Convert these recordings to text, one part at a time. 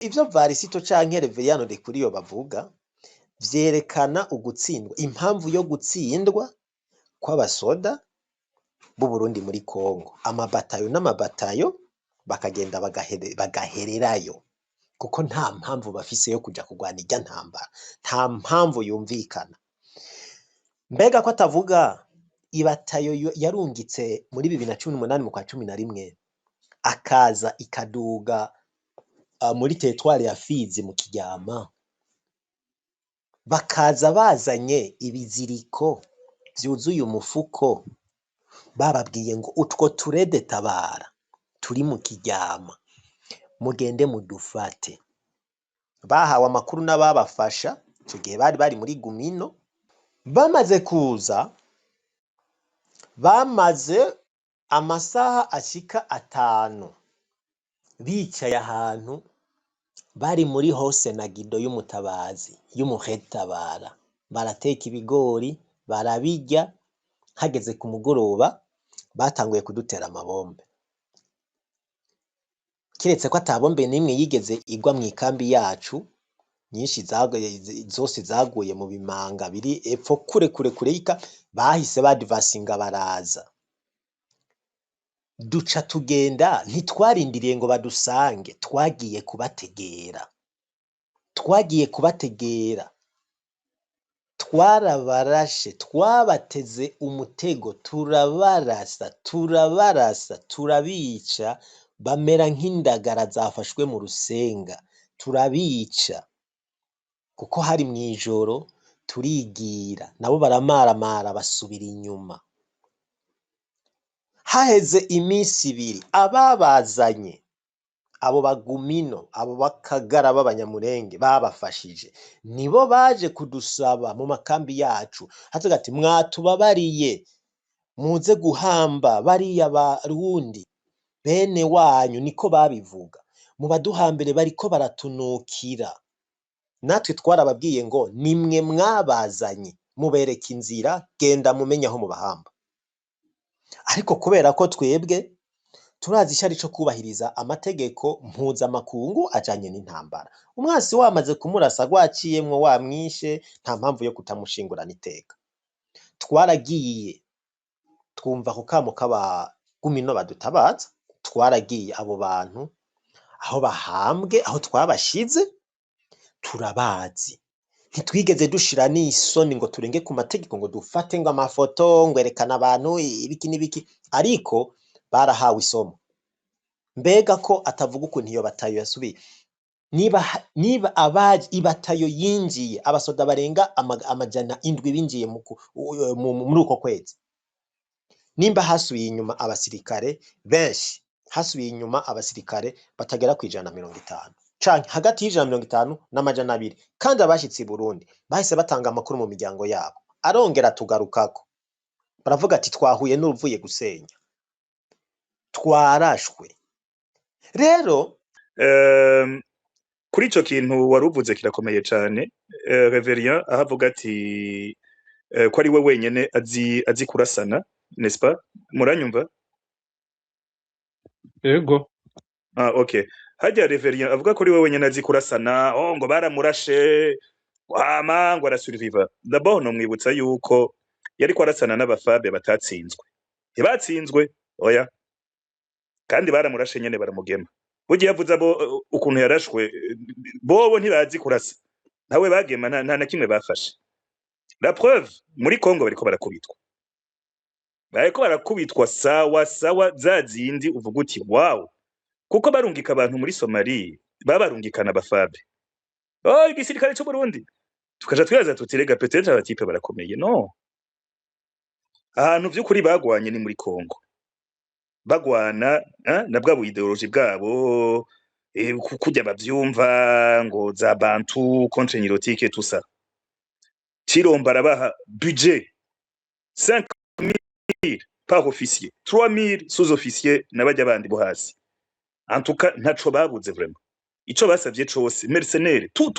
ivyo Varisito canke Reveriyano Ndikuriyo bavuga vyerekana ugutsindwa, impamvu yo gutsindwa kw'abasoda b'u Burundi muri Kongo, amabatayo n'amabatayo bakagenda bagahererayo, kuko nta mpamvu bafise yo kuja kurwana irya ntambara, nta mpamvu yumvikana. Mbega ko atavuga ibatayo yarungitse muri 2018 mu kwa 11 akaza ikaduga muri teritwari ya Fizi mu Kiryama, bakaza bazanye ibiziriko vyuzuye umufuko, bababwiye ngo utwo turede tabara turi mu Kiryama mugende mudufate. Bahawe amakuru n'ababafasha ico gihe bari muri Gumino, bamaze kuza bamaze amasaha ashika 5 bicaye ahantu bari muri hose na gido y'umutabazi y'umuhetabara, barateka ibigori barabirya, hageze ku mugoroba batanguye kudutera amabombe, kiretse ko atabombe nimwe yigeze igwa mu ikambi yacu, nyinshi zose zaguye mu bimanga biri epfo kure yika, bahise badivasinga baraza, duca tugenda ntitwarindiriye ngo badusange, twagiye kubategera, twarabarashe, twabateze umutego, turabarasa turabica, bamera nk'indagara zafashwe mu rusenga, turabica kuko hari mwijoro, turigira nabo baramaramara basubira inyuma. Haheze iminsi 2 ababazanye abo bagumino, abo bakagara b'abanyamurenge babafashije, nibo baje kudusaba mu makambi yacu, hatuga ati mwatubabariye muze guhamba bariya Barundi bene wanyu, niko babivuga, mu baduhambere bariko baratunukira. Natwe twarababwiye ngo nimwe mwabazanye, mubereka inzira, genda mumenye aho mubahamba. Ariko kubera ko twebwe turazi icari co kubahiriza amategeko mpuzamakungu ajanye n'intambara, umwasi wamaze kumurasa gwaciyemwo wamwishe, nta mpamvu yo kutamushingurana iteka. Twaragiye twumva ku kamo k'abagumino badutabaza, twaragiye abo bantu aho bahambwe, aho twabashize turabazi, ntitwigeze dushira n'isoni ngo turenge ku mategeko ngo dufate ngo amafoto ngo erekana abantu ibiki n'ibiki, ariko barahawe isomo. Mbega ko atavuga ukuntu iyo batayo yasubiye, niba abaje ibatayo yinjiye abasoda barenga 700 binjiye muri uko kwezi, nimba hasubiye inyuma abasirikare benshi, hasubiye inyuma abasirikare batagera ku 150 canke hagati y'150 n'amajana 200, kandi abashitsi Burundi bahise batanga amakuru mu miryango yabo, arongera tugarukako baravuga ati twahuye n'uruvuye gusenya, twarashwe. Rero kuri ico kintu waruvuze kirakomeye cane, Reverien ahavuga ati ko ari we wenyene azi kurasana, n'est-ce pas? Muranyumva? Ego. Okay. Hajya Reverien avuga ko ari we wenyene azi kurasana, ngo baramurashe hama ngo arasurviva. D'abord no mwibutsa yuko yari kwarasana n'abafabe batatsinzwe. Ntibatsinzwe, oya. Kandi baramurashe nyene baramugema. Bugiye yavuze abo ukuntu yarashwe, bobo ntibazi kurasa. Nawe bagema nta na kimwe bafashe. La preuve, muri Kongo bariko barakubitwa. Bariko barakubitwa sawa za zindi uvuga uti wow. Kuko barungika abantu muri Somalia, babarungikana abafabe. Igisirikare cyo Burundi. Tukaja twibaza tuti rega peut-être abatipe barakomeye. No. Ahantu vy'ukuri bagwanye ni muri Kongo. Bagwana na bwa ideology bwabo, kujya bavyumva ngo za Bantu contre Nilotique tout ça. Chiromba arabaha budget 5000 par officier, 3000 sous-officiers n'abajya bandi bo hasi. En tout cas ntaco babuze vraiment. Ico basavye cose mercenaires tout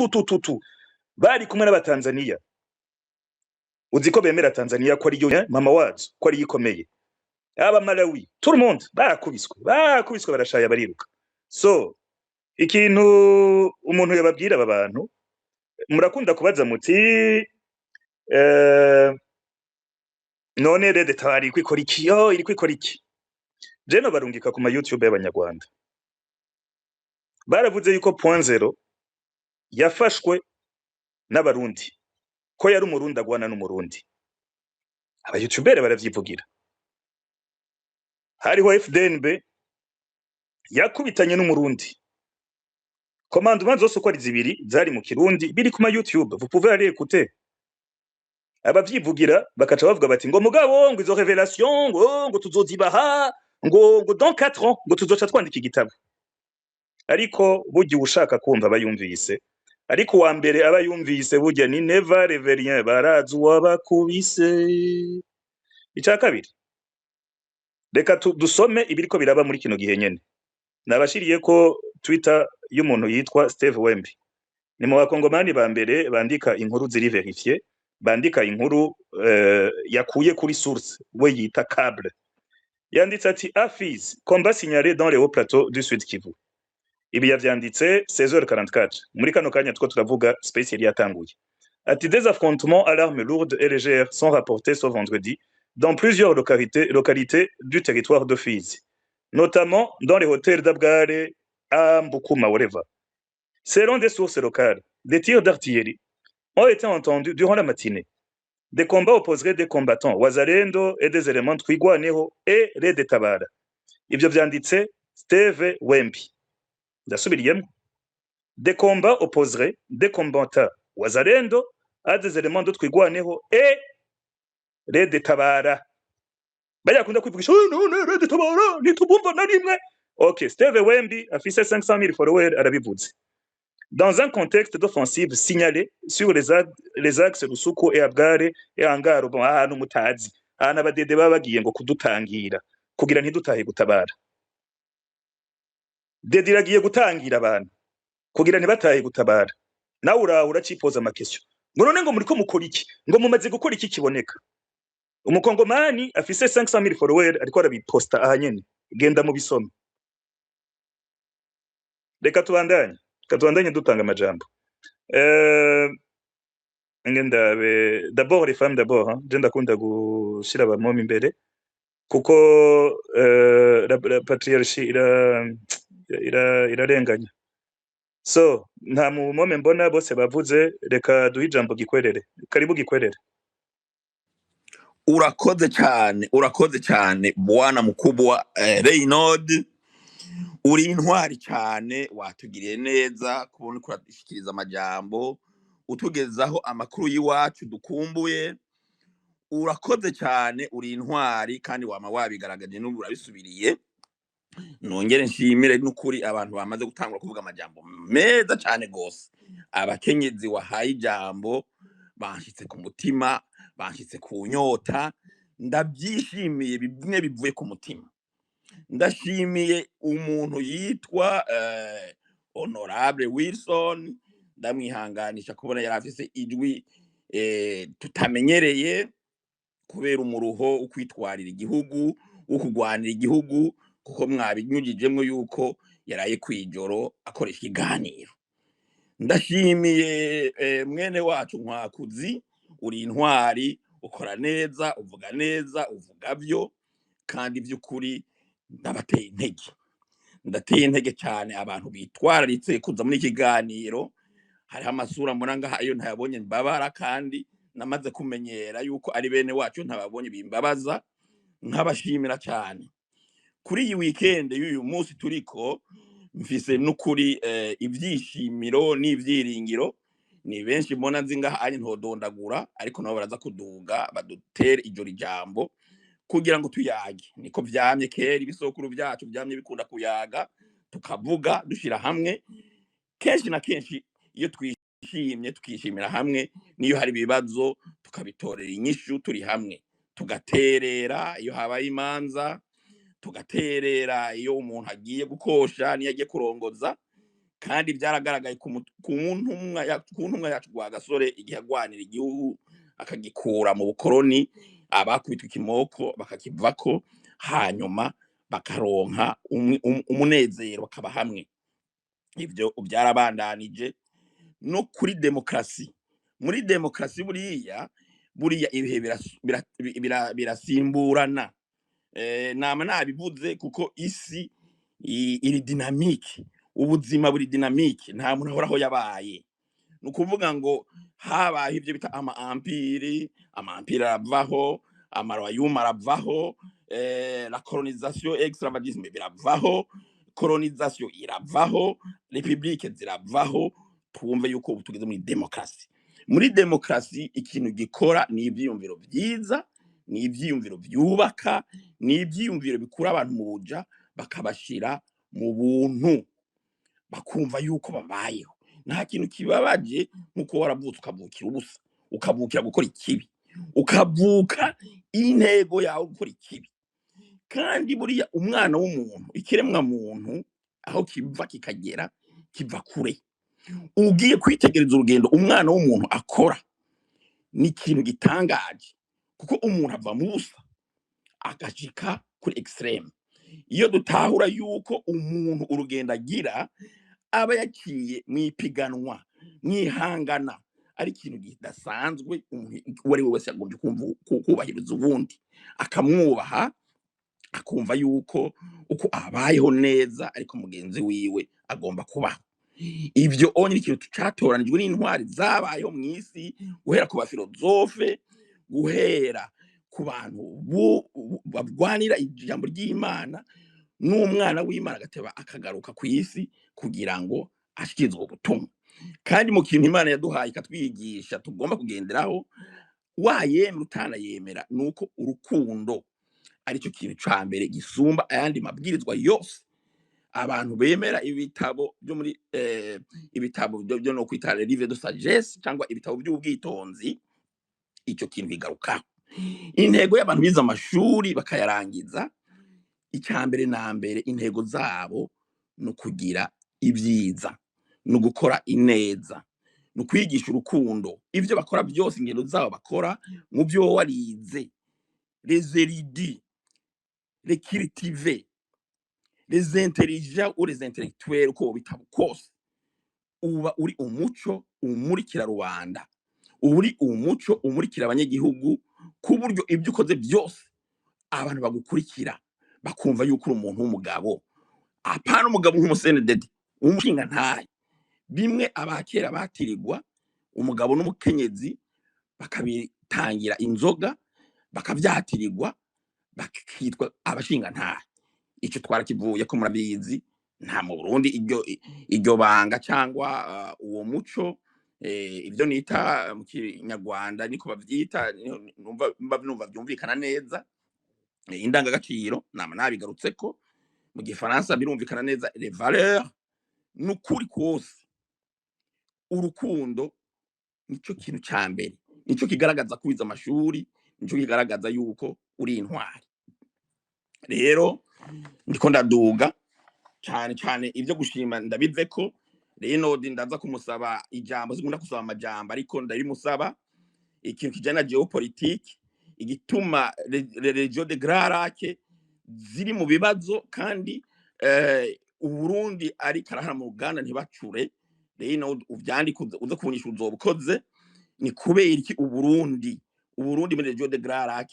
bari kumwe n'abatanzania. Uziko bemera Tanzania ko ari yo mama wazo, ko ari yikomeye. Aba Malawi tout le monde bakubiswe barashaya bariruka. So ikintu umuntu yababwira aba bantu murakunda kubaza muti none Red Tabara iri kwikora iki iri kwikora iki je no barungika ku ma YouTube y'abanyarwanda baravuze yuko point zero yafashwe n'abarundi ko yari umurundi agwana n'umurundi aba YouTubere baravyivugira hariho FDNB yakubitanye n'umurundi commandement zose uko ari zibiri zari mu kirundi biri ku ma YouTube vous pouvez aller écouter abavyivugira bakaca bavuga bati ngo mugabo ngo izo révélation ngo tuzozibaha ngo dans 4 ans ngo tuzoca twandika igitabo ariko burya ushaka kumva abayumvise ariko wa mbere abayumvise burya ni never reverien barazi wabakubise icya kabiri reka dusome ibiriko biraba muri kino gihe nyene nabashiriye ko Twitter y'umuntu yitwa Steve Wemby ni mu bakongomani ba mbere bandika inkuru ziri verifier bandika inkuru yakuye kuri source we yita câble yanditse ati Afiz combat signalé dans les hauts plateaux du Sud Kivu ibi yavyanditse 16h44 muri kano kanya two turavuga space yari yatanguye ati des affrontements à l'arme lourde et légère sont rapportés ce vendredi dans plusieurs localités du territoire de Fizi notamment dans les hôtels d'Abgare à Mbukuma whatever selon des sources locales des tirs d'artillerie ont été entendus durant la matinée. Des combats opposeraient des combattants Wazalendo et des éléments de Twigwaneho et Red Tabara. Ivyo vyanditse Steve Wemby. Ndasubiriyemo. Des combats opposeraient des combattants Wazalendo à des éléments de Twigwaneho et Red Tabara. Baya kunda kwivugisha no Red Tabara nitubumva na rimwe. Okay, Steve Wemby afise 500,000 followers arabivuze. Dans un contexte d'offensive signalé sur les axes Rusuku et Abgare et Angaro bon ahantu mutazi ahantu abadede baba bagiye ngo kudutangira kugira ntidutahe gutabara dede iragiye gutangira abantu kugira ntibatahe gutabara nawe uracipoza amakesyo ngo none ngo muriko mukora iki ngo mumaze gukora iki kiboneka umukongomani afise 500,000 followers ariko arabiposta ahanyene genda mu bisome reka tubandanye dutanga amajambo ngendabe d'abord les femmes d'abord hein je ndakunda gushira abamoma imbere kuko la patriarchie irarenganya so nta mu mome mbona bose bavuze reka duhe ijambo Gikwerere karibu Gikwerere urakoze cyane bwana mukubwa Reynold uri intwari cyane watugiriye neza kubona kurashikiriza amajambo utugezaho amakuru yiwacu dukumbuye urakoze cyane uri intwari kandi wama wabigaragaje n'ubu urabisubiriye nongere nshimire n'ukuri abantu bamaze gutangura kuvuga amajambo meza cyane gose abakenyezi wahaye ijambo banshitse ku mutima banshitse ku nyota ndabyishimiye bimwe bivuye ku mutima ndashimiye umuntu yitwa Honorable Wilson ndamwihanganisha kubona yari afise ijwi tutamenyereye kubera umuruho ukwitwarira igihugu ukugwanira igihugu kuko mwabinyujijemwe yuko yaraye kwijoro akoresha ikiganiro ndashimiye mwene wacu Nkwakuzi uri intwari ukora neza uvuga neza uvuga byo kandi by'ukuri ndateye intege cyane abantu bitwararitse kuza muri ikiganiro hariho amasura mbona ngaho ntayabonye mbabara kandi namaze kumenyera yuko ari bene wacu ntababonye bimbabaza nkabashimira cyane kuri iyi weekend y'uyu munsi turiko mfise n'ukuri ivyishimiro n'ivyiringiro ni benshi mbona nzi ngaho ntodondagura ariko nabo baraza kuduga badutere ijoro ijambo kugira ngo tuyage niko vyamye kera ibisokuru byacu byamye bikunda kuyaga tukavuga dushira hamwe kenshi na kenshi iyo twishimye tukishimira hamwe niyo hari ibibazo tukabitorera inyishu turi hamwe tugaterera iyo habaye imanza tugaterera iyo umuntu agiye gukosha niyo agiye kurongoza kandi byaragaragaye ku ntumwa yacu Rwagasore igihe agwanira igihugu akagikura mu bukoroni abakubitwa ikimoko bakakivako hanyuma bakaronka umunezero bakaba hamwe ivyo byarabandanije no kuri demokrasi. Muri demokrasi buriya ibihe birasimburana. Nama nabivuze kuko isi iri dynamique, ubuzima buri dynamique, nta muntu ahoraho yabaye. Nukuvuga ngo habaye ivyo bita ama empire aravaho, ama royaume aravaho, la colonisation extravagisme biravaho, colonisation iravaho, republique ziravaho, twumve yuko ubu tugeze muri demokrasi. Muri demokrasi ikintu gikora ni ivyiyumviro vyiza, ni ivyiyumviro vyubaka, ni ivyiyumviro bikura abantu mu buja bakabashira mu buntu, bakumva yuko babayeho. Nta kintu kibabaje nkuko waravutse ukavukira ubusa, ukavukira gukora ikibi, ukavuka intego yawe gukora ikibi. Kandi buriya umwana w'umuntu, ikiremwa muntu aho kiva kikagera kiva kure. Ugiye kwitegereza urugendo umwana w'umuntu akora, ni ikintu gitangaje, kuko umuntu ava mu busa agashika kuri extreme. Iyo dutahura yuko umuntu urugendo agira aba yaciye mwipiganwa, mwihangana, ari ikintu kidasanzwe, uwo ari we wese yagombye kubahiriza ubundi, akamwubaha, akumva yuko uko abayeho neza ariko mugenzi wiwe agomba kubaho. Ivyo onye ikintu catoranijwe n'intwari zabayeho mw'isi, guhera ku bafilozofe, guhera ku bantu barwanira ijambo ry'Imana, n'umwana w'Imana agateba akagaruka ku isi kugira ngo ashyikirizwe ubutumwa. Kandi mu kintu Imana yaduhaye ikatwigisha tugomba kugenderaho, wayemera utanayemera, nuko urukundo aricyo kintu ca mbere gisumba ayandi mabwirizwa yose. Abantu bemera ibitabo byo muri ibitabo byo no kwita livre de sagesse cyangwa ibitabo by'ubwitonzi, icyo kintu bigaruka. Intego y'abantu biza amashuri bakayarangiza, icyambere na mbere intego zabo no kugira ibyiza, no gukora ineza, no kwigisha urukundo. Ivyo bakora byose, ingendo zabo bakora mu byo warize, les érudits, les cultivés, les intelligents ou les intellectuels, uko bitabo kose, uba uri umuco umurikira rubanda, uri umuco umurikira abanyagihugu, ku buryo ibyo ukoze byose abantu bagukurikira bakumva yuko uri umuntu w'umugabo, apana umugabo nk'umusenedede umushinga ntaye. Bimwe abakera batirigwa umugabo n'umukenyezi bakabitangira inzoga, bakavyatirirwa, bakitwa abashinga ntaye. Ico twarakivuye ko murabizi, nta mu Burundi iryo banga cyangwa uwo muco, ibyo nita mu Kinyarwanda niko bavyita, numva byumvikana neza, indangagaciro nama nabigarutseko. Mu Gifaransa birumvikana neza, les valeurs. Nukuri kose urukundo nico kintu ca mbere, nico kigaragaza kwiza amashuri, nico kigaragaza yuko uri intwari. Rero ndiko ndaduga cyane ibyo gushima ndabiveko. Rero ndaza kumusaba ijambo, sikunda kusaba amajambo, ariko ndarimusaba ikintu kijana geopolitique, igituma region de Grand Lac ziri mu bibazo, kandi Uburundi ari karahara mu Uganda ntibacure. Rero uvyandika uza kubunyisha uzobukoze, ni kubera iki Uburundi muri region de Grand Lac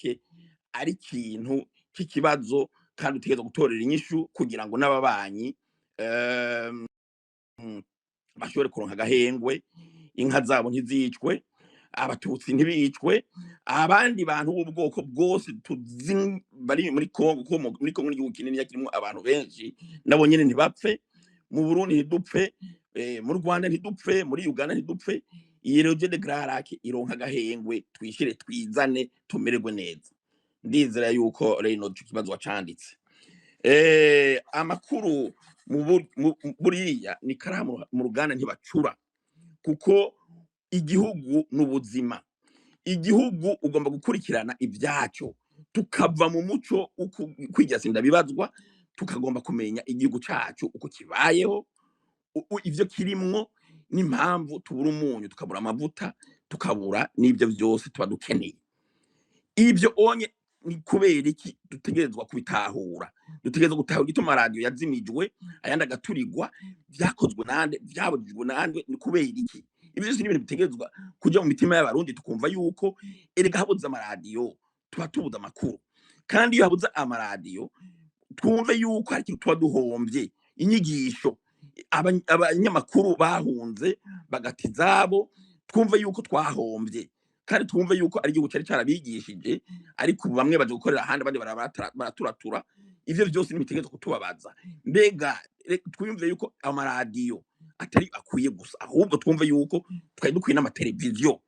ari ikintu cy'ikibazo, kandi utegeza gutorera inyishu kugira ngo n'ababanyi bashobore kuronka agahengwe, inka zabo ntizicwe, abatutsi ntibicwe, abandi bantu b'ubwoko bwose bari muri Kongo, muri Kongo n'igihugu kinini kirimo abantu benshi, nabo nyene ntibapfe, mu Burundi ntidupfe, mu Rwanda ntidupfe, muri Uganda ntidupfe. Iyi region de Grand Lac ironka agahengwe, twishire twizane tumererwe neza. Ndizera yuko rero kibazo wacanditse. Amakuru buriya ni karamu mu Ruganda ntibacura, kuko igihugu n'ubuzima. Igihugu ugomba gukurikirana ibyacyo, tukava mu muco kwijasinda bibazwa, tukagomba kumenya igihugu cacu uko kibayeho, ivyo kirimwo, n'impamvu tubura umunyu, tukabura amavuta, tukabura n'ibyo byose tuba dukeneye. Ibyo onye ni kubera iki dutegerezwa kubitahura, dutegerezwa gutahura igituma radio yazimijwe ayandi agaturirwa, vyakozwe nande, vyabujijwe nande, ni kubera iki. Ivyo vyose ni ibintu bitegerezwa kuja mu mitima y'abarundi, tukumva yuko erega habuze amaradiyo tuba tubuze amakuru, kandi iyo habuze amaradiyo twumve yuko hari ikintu tuba duhombye, inyigisho abanyamakuru bahunze bagati zabo, twumve yuko twahombye, kandi twumve yuko ari igihugu cyari carabigishije, ariko bamwe baje gukorera ahandi, abandi baraturatura. Ivyo vyose ni bitegerezwa kutubabaza. Mbega twumve yuko amaradiyo atari akwiye gusa, ahubwo twumve yuko twari dukwiye n'amateleviziyo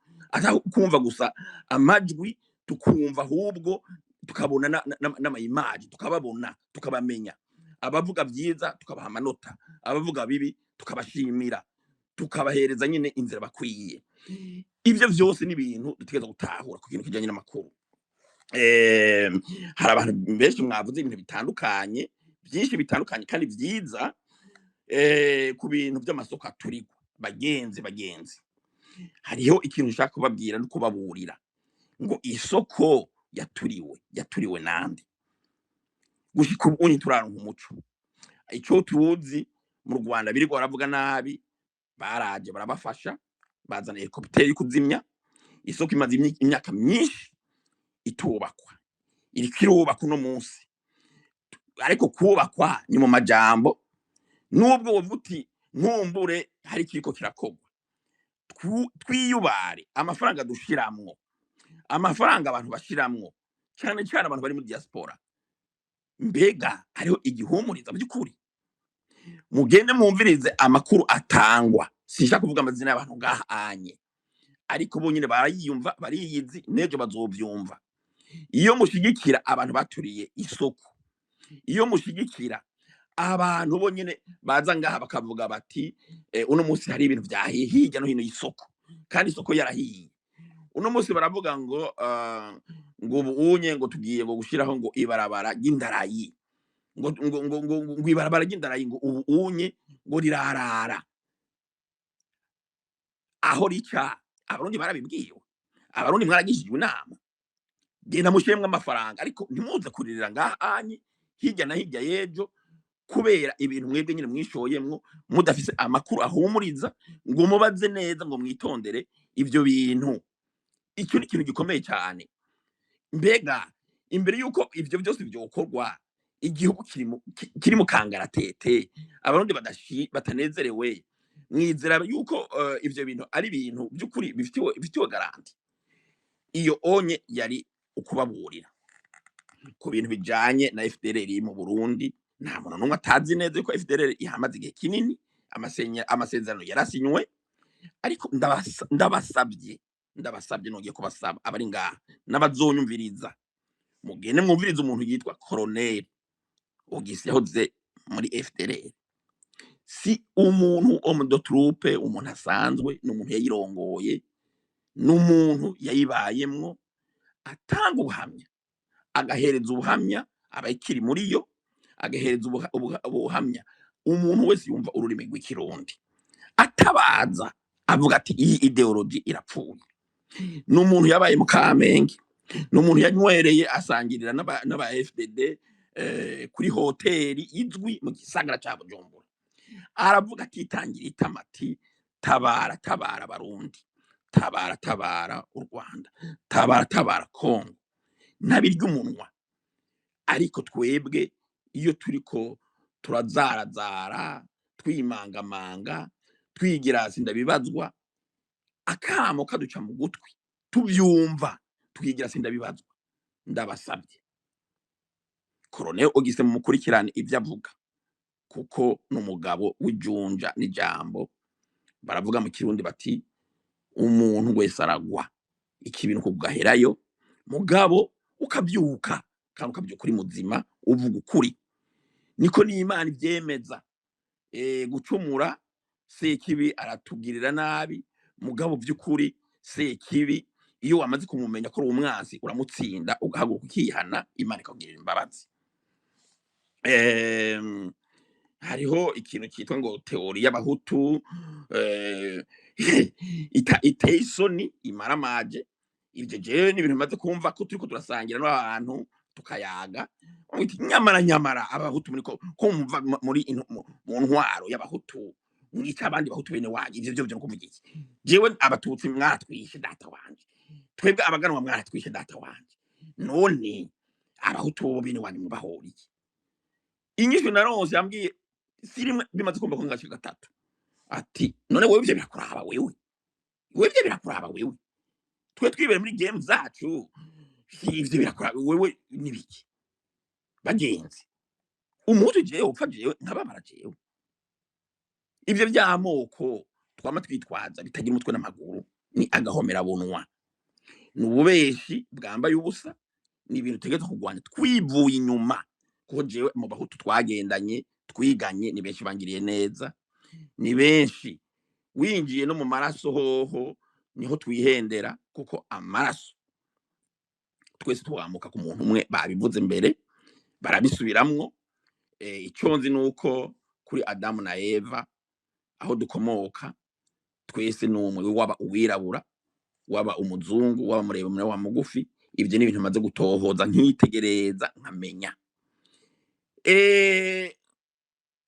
kumva gusa amajwi, tukumva ahubwo tukabona n'amayimaji, tukababona tukabamenya, abavuga vyiza tukabaha amanota, abavuga bibi tukabashimira, tukabahereza nyine inzira bakwiye. Ivyo vyose ni ibintu dutegerezwa gutahura ku kintu kijanye n'amakuru. Hari abantu benshi mwavuze ibintu bitandukanye, byinshi bitandukanye kandi vyiza, ku bintu by'amasoko aturirwa. Bagenzi hariho ikintu nshaka kubabwira no kubaburira, ngo isoko yaturiwe nande. Gushika ubu turaronka umuco. Ico tuzi mu Rwanda biriko baravuga nabi, baraje barabafasha, bazana helicopter yo kuzimya. Isoko imaze imyaka myinshi itubakwa, iriko irubakwa uno munsi, ariko kubakwa ni mu majambo, nubwo wovuti nkumbure hari kiriko kirakogwa. Twiyubare amafaranga dushiramwo, amafaranga abantu bashiramwo, cyane cyane abantu bari muri diaspora. Mbega hariho igihumuriza by'ukuri? Mugende mwumvirize amakuru atangwa, sinshaka kuvuga amazina y'abantu ngahanye, ariko bo nyine barayiyumva, bariyizi, nejo bazovyumva. Iyo mushigikira abantu baturiye isoko, iyo mushigikira abantu bo nyine baza ngaha bakavuga bati uno munsi hari ibintu vyahiye hirya no hino y'isoko, kandi isoko yarahiye. Uno munsi baravuga ngo ubunye ngo tugiye ngo gushiraho ngo ibarabara ry'indarayi, ngo ibarabara ry'indarayi, ngo ubunye ngo rirarara. Aho rica abarundi barabibwiwe, abarundi mwaragishijwe inama, genda mushemwe amafaranga, ariko ntimuze kuririra ngahanye hirya na hirya yejo, kubera ibintu mwebwe nyine mwishoyemwo mudafise amakuru ahumuriza, ngo mubaze neza, ngo mwitondere ivyo bintu. Icyo ni ikintu gikomeye cyane. Mbega imbere yuko ivyo byose byokorwa, igihugu kiri mu kangaratete, abarundi batanezerewe, mwizera yuko ivyo bintu ari ibintu by'ukuri bifitiwe garanti. Iyo onye yari ukubaburira ku bintu bijanye na FDLR mu Burundi. Nta muntu n'umwe atazi neza yuko FDLR ihamaze igihe kinini, amasezerano yarasinywe, ariko ndabasabye nongeye kubasaba abari ngaha n'abazonyumviriza, mugende mwumviriza umuntu yitwa Colonel Augustin yahoze muri FDLR. Si umuntu homme de troupe, umuntu asanzwe, n'umuntu yayirongoye, n'umuntu yayibayemwo, atanga ubuhamya, agahereza ubuhamya abayikiri muri yo, agahereza ubuhamya umuntu wese yumva ururimi rw'ikirundi, atabaza avuga ati iyi ideology irapfuye. N'umuntu yabaye mu Kamenge, n'umuntu yanywereye asangirira n'aba FDD kuri hoteli izwi mu gisagara ca Bujumbura, aravuga ati itangira itamati, tabara Barundi, tabara u Rwanda, tabara Kongo, ntabirya umunwa. Ariko twebwe iyo turiko turazarazara, twimangamanga, twigira sindabibazwa, akamo kaduca mu gutwi, tuvyumva twigira sindabibazwa. Ndabasabye Colonel Augustin mukurikirane ivyo avuga, kuko n'umugabo w'ijunja n'ijambo. Baravuga mu Kirundi bati umuntu wese aragwa, ikibintu kugaherayo, mugabo ukabyuka, kandi ukabyuka uri muzima, uvuga ukuri. Niko n'Imana ivyemeza. Gucumura Sekibi aratugirira nabi, mugabo by'ukuri Sekibi iyo wamaze kumumenya ko uri umwansi, uramutsinda, ugahaguruka ukihana, Imana ikakugirira imbabazi. Hariho ikintu cyitwa ngo teori y'abahutu, iteye isoni, imaramaje. Ivyo jewe ni ibintu maze kumva ko turiko turasangira n'abantu tukayaga nyamara abahutu muri ko kumva muri mu ntwaro y'abahutu mwica abandi bahutu bene wanyu ivyo byo kuvuga iki jewe abatutsi mwaratwishe data wanje twebwe abaganwa mwaratwishe data wanje none abahutu bo bene wanyu mubahori inyishu naronse yambwiye sirimwe bimaze kumva ko ngashika gatatu ati none wewe ivyo birakuraba wewe ivyo birakuraba wewe twe twibere muri game zacu ivyo birakuraba wewe nibiki bagenzi umuhutu jewe upfa jewe nkabamara jewe ivyo vy'amoko twama twitwaza bitagira umutwe n'amaguru ni agahomera bunwa n'ububeshi bwambaye ubusa ni ibintu tegetse kugwanya twivuye inyuma kuko jewe mu bahutu twagendanye twiganye ni benshi bangiriye neza ni benshi winjiye no mu maraso hoho niho twihendera kuko amaraso twese twamuka ku muntu umwe babivuze mbere barabisubiramwo icyo nzi nuko kuri Adamu na Eva aho dukomoka twese n'umwe waba uwirabura waba umuzungu waba muremure wa mugufi ivyo ni ibintu maze gutohoza nkitegereza nkamenya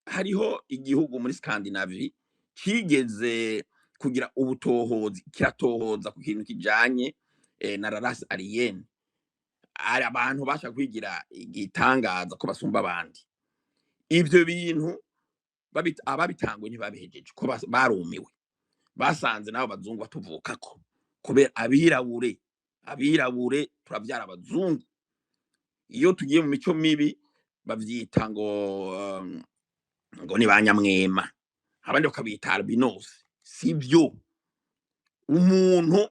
hariho igihugu muri Scandinavie kigeze kugira ubutohozi kiratohoza ku kintu kijanye na race alien ari abantu bashaka kwigira igitangaza ko basumba abandi ivyo bintu ababitangwe ntibabihejeje ko barumiwe basanze nabo bazungu batuvukako kubera abirabure turavyara abazungu iyo tugiye mu mico mibi bavyita ngo ni banyamwema abandi bakabita albinos sivyo umuntu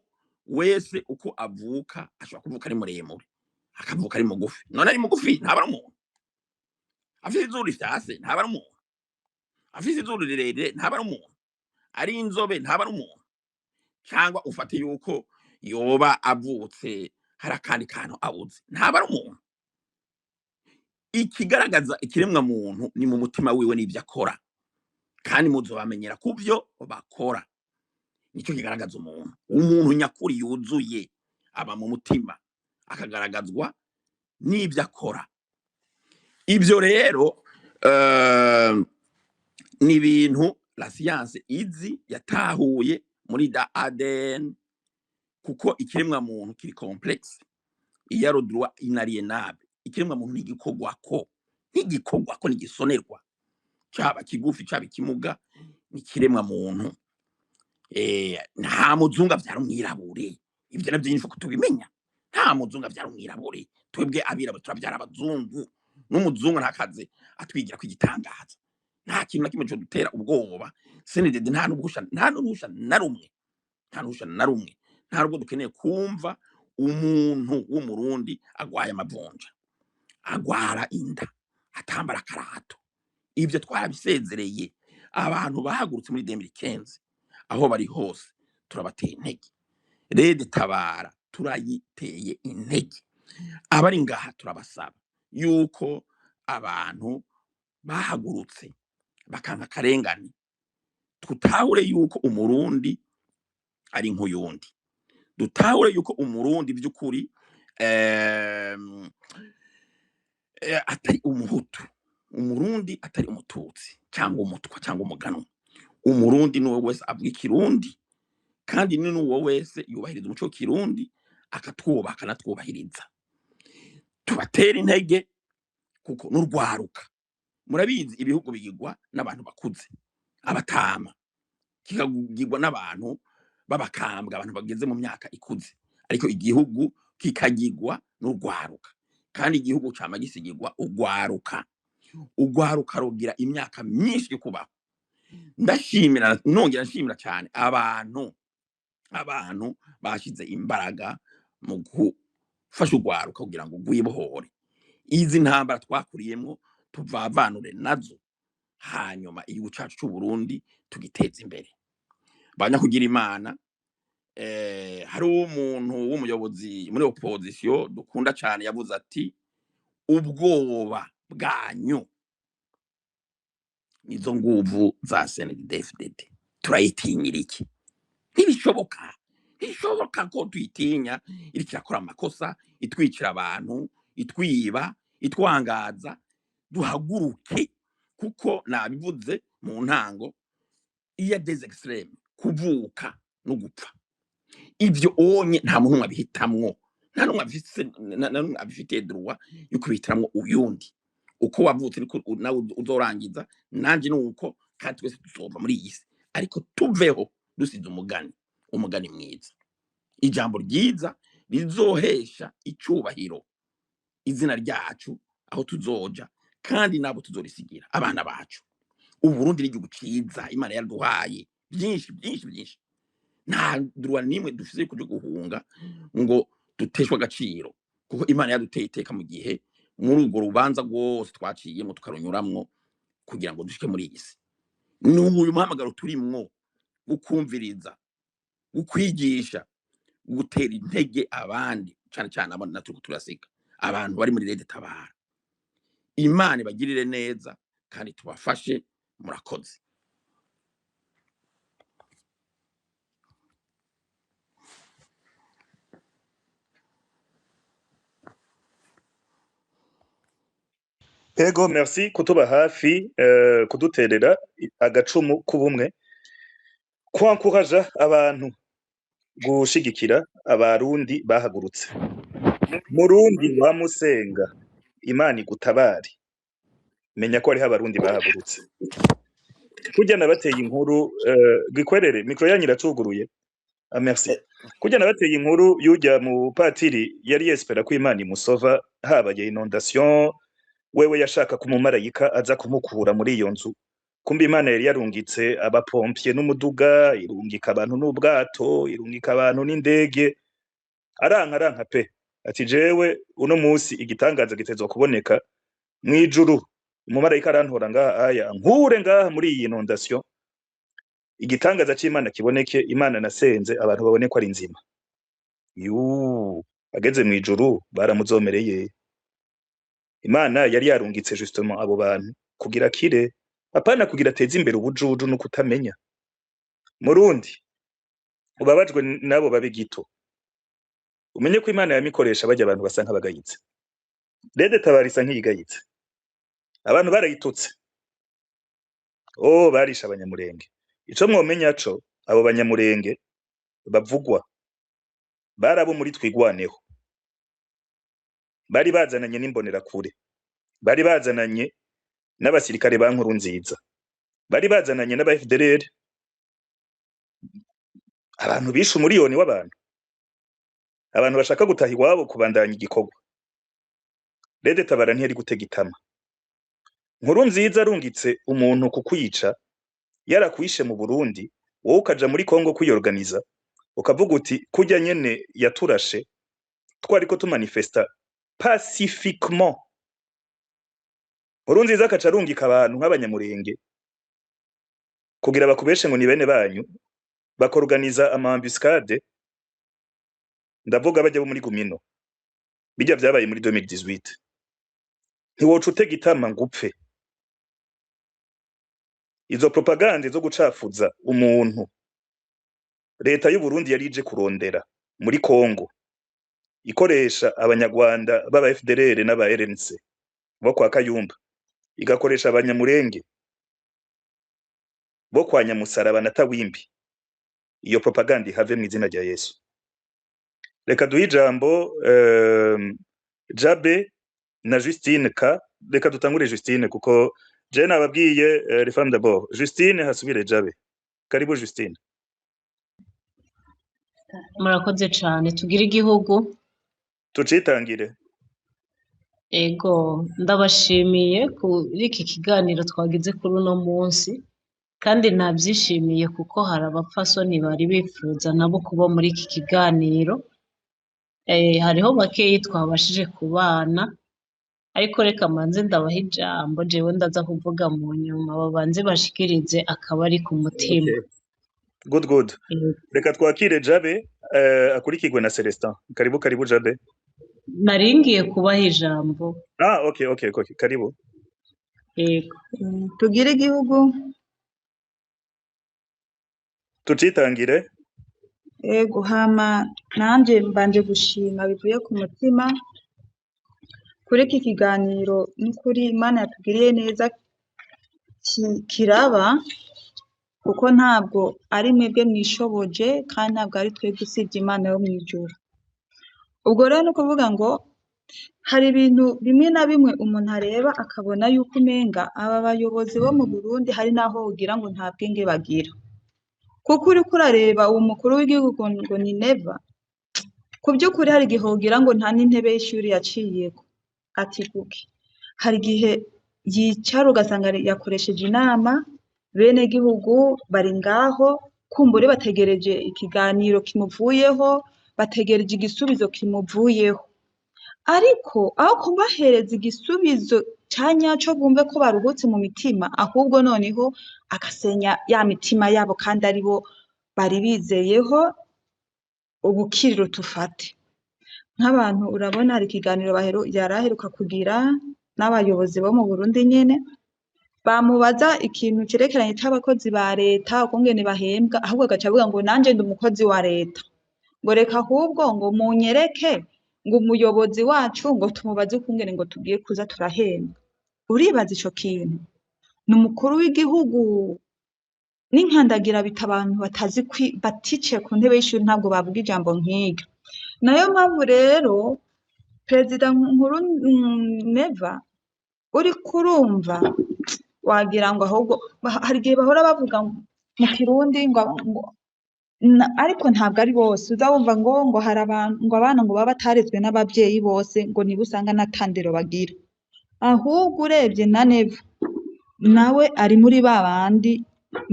wese uko avuka ashobora kuvuka ari muremure akavuka ari mugufi none ari mugufi ntaba ari umuntu afise izuru rifyase ntaba ari umuntu afise izuru rirerire ntaba ari umuntu ari inzobe ntaba ari umuntu cyangwa ufate yuko yoba avutse hari akandi kantu abuze ntaba ari umuntu ikigaragaza ikiremwa muntu ni mu mutima wiwe n'ivyo akora kandi muzobamenyera kuvyo bakora nicyo kigaragaza umuntu nyakuri yuzuye aba mu mutima akagaragazwa n'ivyo akora ivyo rero ni ibintu la science izi yatahuye muri da ADN kuko ikiremwa muntu kiri complex iyo rodroit inalienable ikiremwa muntu ntigikogwako nigisonerwa caba kigufi caba kimuga nikiremwa muntu nta muzungu avyara umwirabure ivyo navyo nyinshi kutubimenya nta muzungu avyara umwirabure twebwe abirabure turavyara abazungu n'umuzungu ntakaze atwigira ko igitangaza nta kintu na kimwe cyo dutera ubwoba senedede nta n'uruhusha na rumwe nta rubwo dukeneye kumva umuntu w'umurundi agwaye amavunja agwara inda atambara akarato ivyo twarabisezereye abantu bahagurutse muri 2015 aho bari hose turabateye intege rede tabara turayiteye intege abari ngaha turabasaba yuko abantu bahagurutse bakanka karengane tutahure yuko umurundi ari nk'uyundi dutahure yuko umurundi by'ukuri atari umuhutu umurundi atari umututsi cyangwa umutwa cyangwa umuganwa umurundi nuwe wese avuga ikirundi kandi ni nuwo wese yubahiriza umuco w'ikirundi akatwubaka natwubahiriza tubatera intege kuko n'urwaruka murabizi ibihugu bigirwa n'abantu bakuze abatama kikagirwa n'abantu babakambwa abantu bageze mu myaka ikuze ariko igihugu kikagirwa n'urwaruka kandi igihugu cama gisigirwa urwaruka rugira imyaka myinshi yo kubaho nongera nshimira cyane abantu bashize imbaraga mu gufasha urwaruka kugira ngo rwibohore izi ntambara twakuriyemo tuvavanure nazo hanyuma igihugu cacu c'u Burundi tugiteza imbere banyakugira imana hari umuntu w'umuyobozi muri opposition dukunda cyane yavuze ati ubwoba bwanyu nizo nguvu za CNDD-FDD turayitinyira iki ntibishoboka ko tuyitinya iri kirakora amakosa itwicira abantu itwiba itwangaza duhaguruke kuko nabivuze mu ntango iya des extreme kuvuka no gupfa ivyo onye nta muntu abihitamwo nta numwe abifite droit yo kubihitamwo uyundi uko wavutse niko nawe uzorangiza nanje nuko kandi twese tuzova muri iyi si ariko tuveho dusize umugani mwiza ijambo ryiza rizohesha icubahiro izina ryacu aho tuzoja kandi nabo tuzorisigira abana bacu Uburundi n'igihugu ciza Imana yaduhaye byinshi nta droit nimwe dufise kuja guhunga ngo duteshwa agaciro kuko Imana yaduteye iteka mu gihe muri urwo rubanza rwose twaciyemo tukarunyuramwo kugira ngo dushike muri iyi si n'uyu muhamagaro turimwo ukumviriza ukwigisha gutera intege abandi cyane abo natuko turasiga abantu bari muri Leta Tabara Imana ibagirire neza kandi tubafashe murakoze Ego merci kutuba hafi kuduterera agacumu kubumwe kwankuraja abantu gushigikira abarundi bahagurutse Murundi wa Musenga Imana igutabari menya ko ari abarundi bahagurutse kujya nabateye inkuru gikwerere mikro yanyu iracuguruye merci kujya nabateye inkuru yujya mu patiri yari yespera ko Imana imusova habaye inondation wewe yashaka kumumarayika aza kumukura muri iyo nzu kumbe Imana yari yarungitse abapompier n'umuduga irungika abantu n'ubwato irungika abantu n'indege aranka pe ati jewe uno musi igitangaza gitezwa kuboneka mwijuru umumarayika arantora ngaha aya nkure ngaha muri iyi inondation igitangaza c'Imana kiboneke Imana nasenze abantu babone ko ari nzima ageze mwijuru baramuzomereye Imana yari yarungitse justement abo bantu kugira kire apana kugira ateze imbere ubujuju no kutamenya Murundi ubabajwe nabo babe gito umenye ko Imana yamikoresha bajya abantu basa nk'abagayitse Leta Tabara isa nk'iyigayitse abantu barayitutse barisha abanyamurenge ico mwomenya co abo banyamurenge bavugwa barabo muri twigwaneho bari bazananye n'imbonera kure bari bazananye n'abasirikare ba nkuru nziza bari bazananye n'aba FDLR abantu bishe umuriyoni w'abantu abantu bashaka gutaha iwabo kubandanya igikorwa Leta Tabara ntiyari gutega itama nkuru nziza arungitse umuntu kukwica yarakwishe mu Burundi wowe ukaja muri Kongo kwiyorganiza ukavuga uti kujya nyene yaturashe twariko tumanifesta pacifiquement nkuru nziza akaca arungika abantu nk'abanyamurenge kugira bakubeshe ngo ni bene banyu bakorganiza ama embuscade ndavuga bajya bo muri Gumino bijya byabaye muri 2018 ntiwoca utega itama ngupfe izo propagande zo gucafuza umuntu Leta y'u Burundi yari ije kurondera muri Kongo ikoresha abanyarwanda baba FDLR n'aba RNC bo kwa Kayumba igakoresha abanyamurenge bo kwa Nyamusaraba na Tawimbi iyo propaganda ihave mu izina rya Yesu reka duhe ijambo Jabe na Justine reka dutangure Justine kuko je nababwiye les femmes d'abord Justine hasubire Jabe karibu Justine murakoze cyane tugira igihugu tucitangire ego ndabashimiye kuri iki kiganiro twagize kuri uno munsi kandi nabyishimiye kuko hari abapfasoni bari bifuza nabo kuba muri iki kiganiro hariho bakeyi twabashije kubana ariko reka manze ndabaha ijambo jewe ndaza kuvuga mu nyuma babanze bashikirize akaba ari ku mutima good reka twakire Jabe akurikirwe na Celestin karibu Jabe naringiye kubaha ijambo okay karibu yego tugire igihugu tucitangire yego hama nanje mbanje gushima bivuye ku mutima kuri iki kiganiro n'ukuri Imana yatugiriye neza kiraba kuko ntabwo ari mwebwe mwishoboje kandi ntabwo ari twebwe usibye Imana yo mw'ijuru. Ubwo rero ni ukuvuga ngo hari ibintu bimwe na bimwe umuntu areba akabona yuko umenga aba bayobozi bo mu Burundi hari naho wogira ngo nta bwenge bagira, kuko uriko urareba uwo mukuru w'igihugu ngo ni Neva, ku by'ukuri hari igihe wogira ngo nta n'intebe y'ishuri yaciyeko ati kuki, hari igihe yicara ugasanga yakoresheje inama, bene gihugu bari ngaho kumbure bategereje ikiganiro kimuvuyeho, bategereje igisubizo kimuvuyeho, ariko aho kubahereza igisubizo ca nyaco bumve ko baruhutse mu mitima, ahubwo noneho agasenya ya mitima yabo kandi ari bo bari bizeyeho ubukiriro tufate. Nk'abantu urabona hari ikiganiro yari aheruka kugira n'abayobozi bo mu Burundi nyene, bamubaza ikintu cerekeranye c'abakozi ba leta ukungene bahembwa, ahubwo agaca avuga ngo nanje ndi umukozi wa leta, ngo reka ahubwo ngo munyereke ngo umuyobozi wacu ngo tumubaze ukungene ngo tugiye kuza turahembwa. Uribaza ico kintu? Ni umukuru w'igihugu n'inkandagira bita abantu baticaye ku ntebe y'ishuri ntabwo bavuga ijambo nk'iryo. Nayo mpamvu rero Perezida Nkuru Neva uri kurumva wagira ngo ahubwo hari igihe bahora bavuga mu Kirundi ngo ariko ntabwo ari bose, uzabumva ngo hari abantu ngo abana ngo baba batarezwe n'ababyeyi bose ngo nibo usanga n'atandero bagira, ahubwo urebye na Neva nawe ari muri ba bandi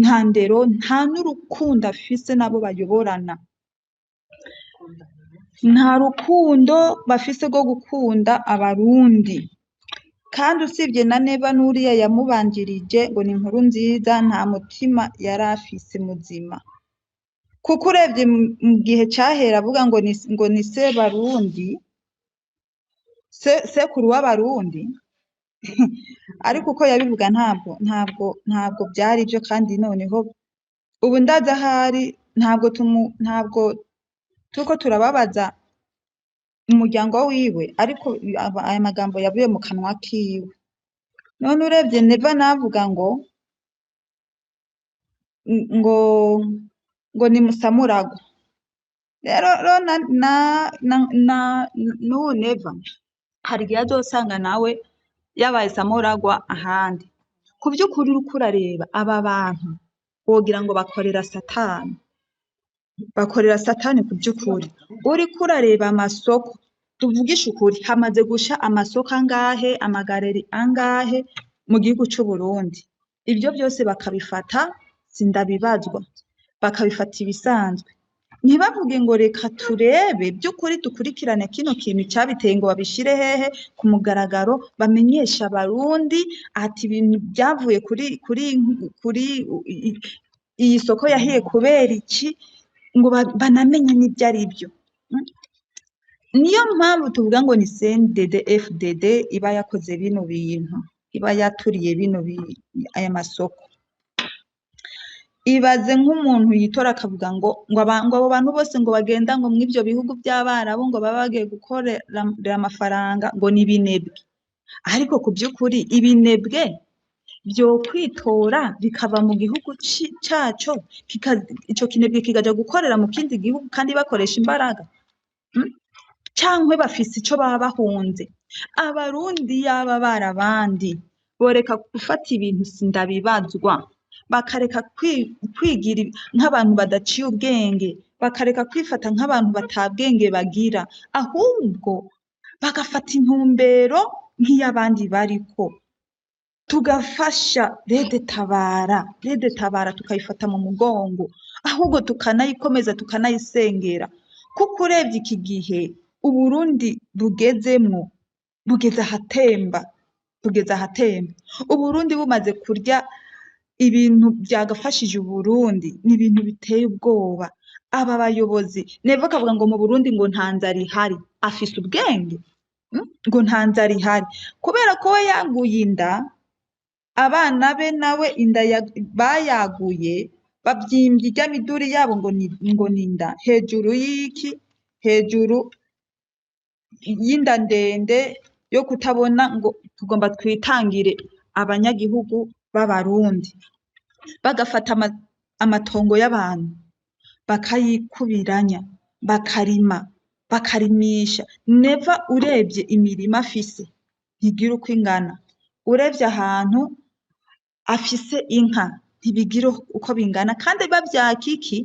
nta ndero nta n'urukundo afise nabo bayoborana, nta rukundo bafise rwo gukunda abarundi. Kandi usibye na Neva n'uriya yamubanjirije ngo ni Nkurunziza nta mutima yari afise muzima, kuko urebye mu gihe cahera avuga ngo ni se Barundi, sekuru w'abarundi ariko uko yabivuga ntabwo byari byo, kandi noneho ubu ndaza ahari ntabwo turiko turababaza umuryango wiwe, ariko aya magambo yavuye mu kanwa kiwe. None urebye Neva navuga ngo ni Musamuragwa, rero n'uwo Neva hari igihe azosanga nawe yabaye Samuragwa ahandi. Ku by'ukuri uriko urareba aba bantu wogira ngo bakorera satani ku by'ukuri. Uriko urareba amasoko, tuvugisha ukuri, hamaze gusha amasoko angahe, amagareri angahe mu gihugu c'u Burundi. Ibyo byose bakabifata sindabibazwa, bakabifata ibisanzwe, ntibavuge ngo reka turebe by'ukuri dukurikirane kino kintu cyabiteye ngo babishire hehe ku mugaragaro, bamenyesha abarundi ati ibintu byavuye kuri iyi soko yahiye kubera iki, ngo banamenye n'ibyo ari byo. Niyo mpamvu tuvuga ngo ni CNDD FDD iba yakoze bino bintu, iba yaturiye aya masoko. Ibaze nk'umuntu yitora akavuga ngo abo bantu bose ngo bagenda ngo mw'ibyo bihugu by'Abarabu ngo baba bagiye gukorera amafaranga ngo ni ibinebwe, ariko ku by'ukuri ibinebwe byo kwitora bikava mu gihugu caco, ico kinebwe kikaja gukorera mu kindi gihugu kandi bakoresha imbaraga, cankwe bafise ico baba bahunze. Abarundi yaba barabandi boreka gufata ibintu sindabibazwa, bakareka kwigira nk'abantu badaciye ubwenge, bakareka kwifata nk'abantu batabwenge bagira, ahubwo bagafata intumbero nk'iy'abandi bariko, tugafasha Rede Tabara tukayifata mu mugongo, ahubwo tukanayikomeza tukanayisengera, kuko urebye iki gihe Uburundi bugeze ahatemba. Uburundi bumaze kurya ibintu byagafashije Uburundi, ni ibintu biteye ubwoba. Aba bayobozi Neva akavuga ngo mu Burundi ngo nta nzara ihari, afise ubwenge ngo nta nzara ihari, kubera ko we yaguye inda, abana be nawe inda bayaguye, babyimbye ijya miduri yabo ngo ni inda hejuru y'iki, hejuru y'inda ndende yo kutabona ngo tugomba twitangire abanyagihugu b'abarundi bagafata amatongo y'abantu bakayikubiranya bakarima bakarimisha neva urebye imirima afise ntigira uko ingana urebye ahantu afise inka ntibigira uko bingana kandi bavyakiki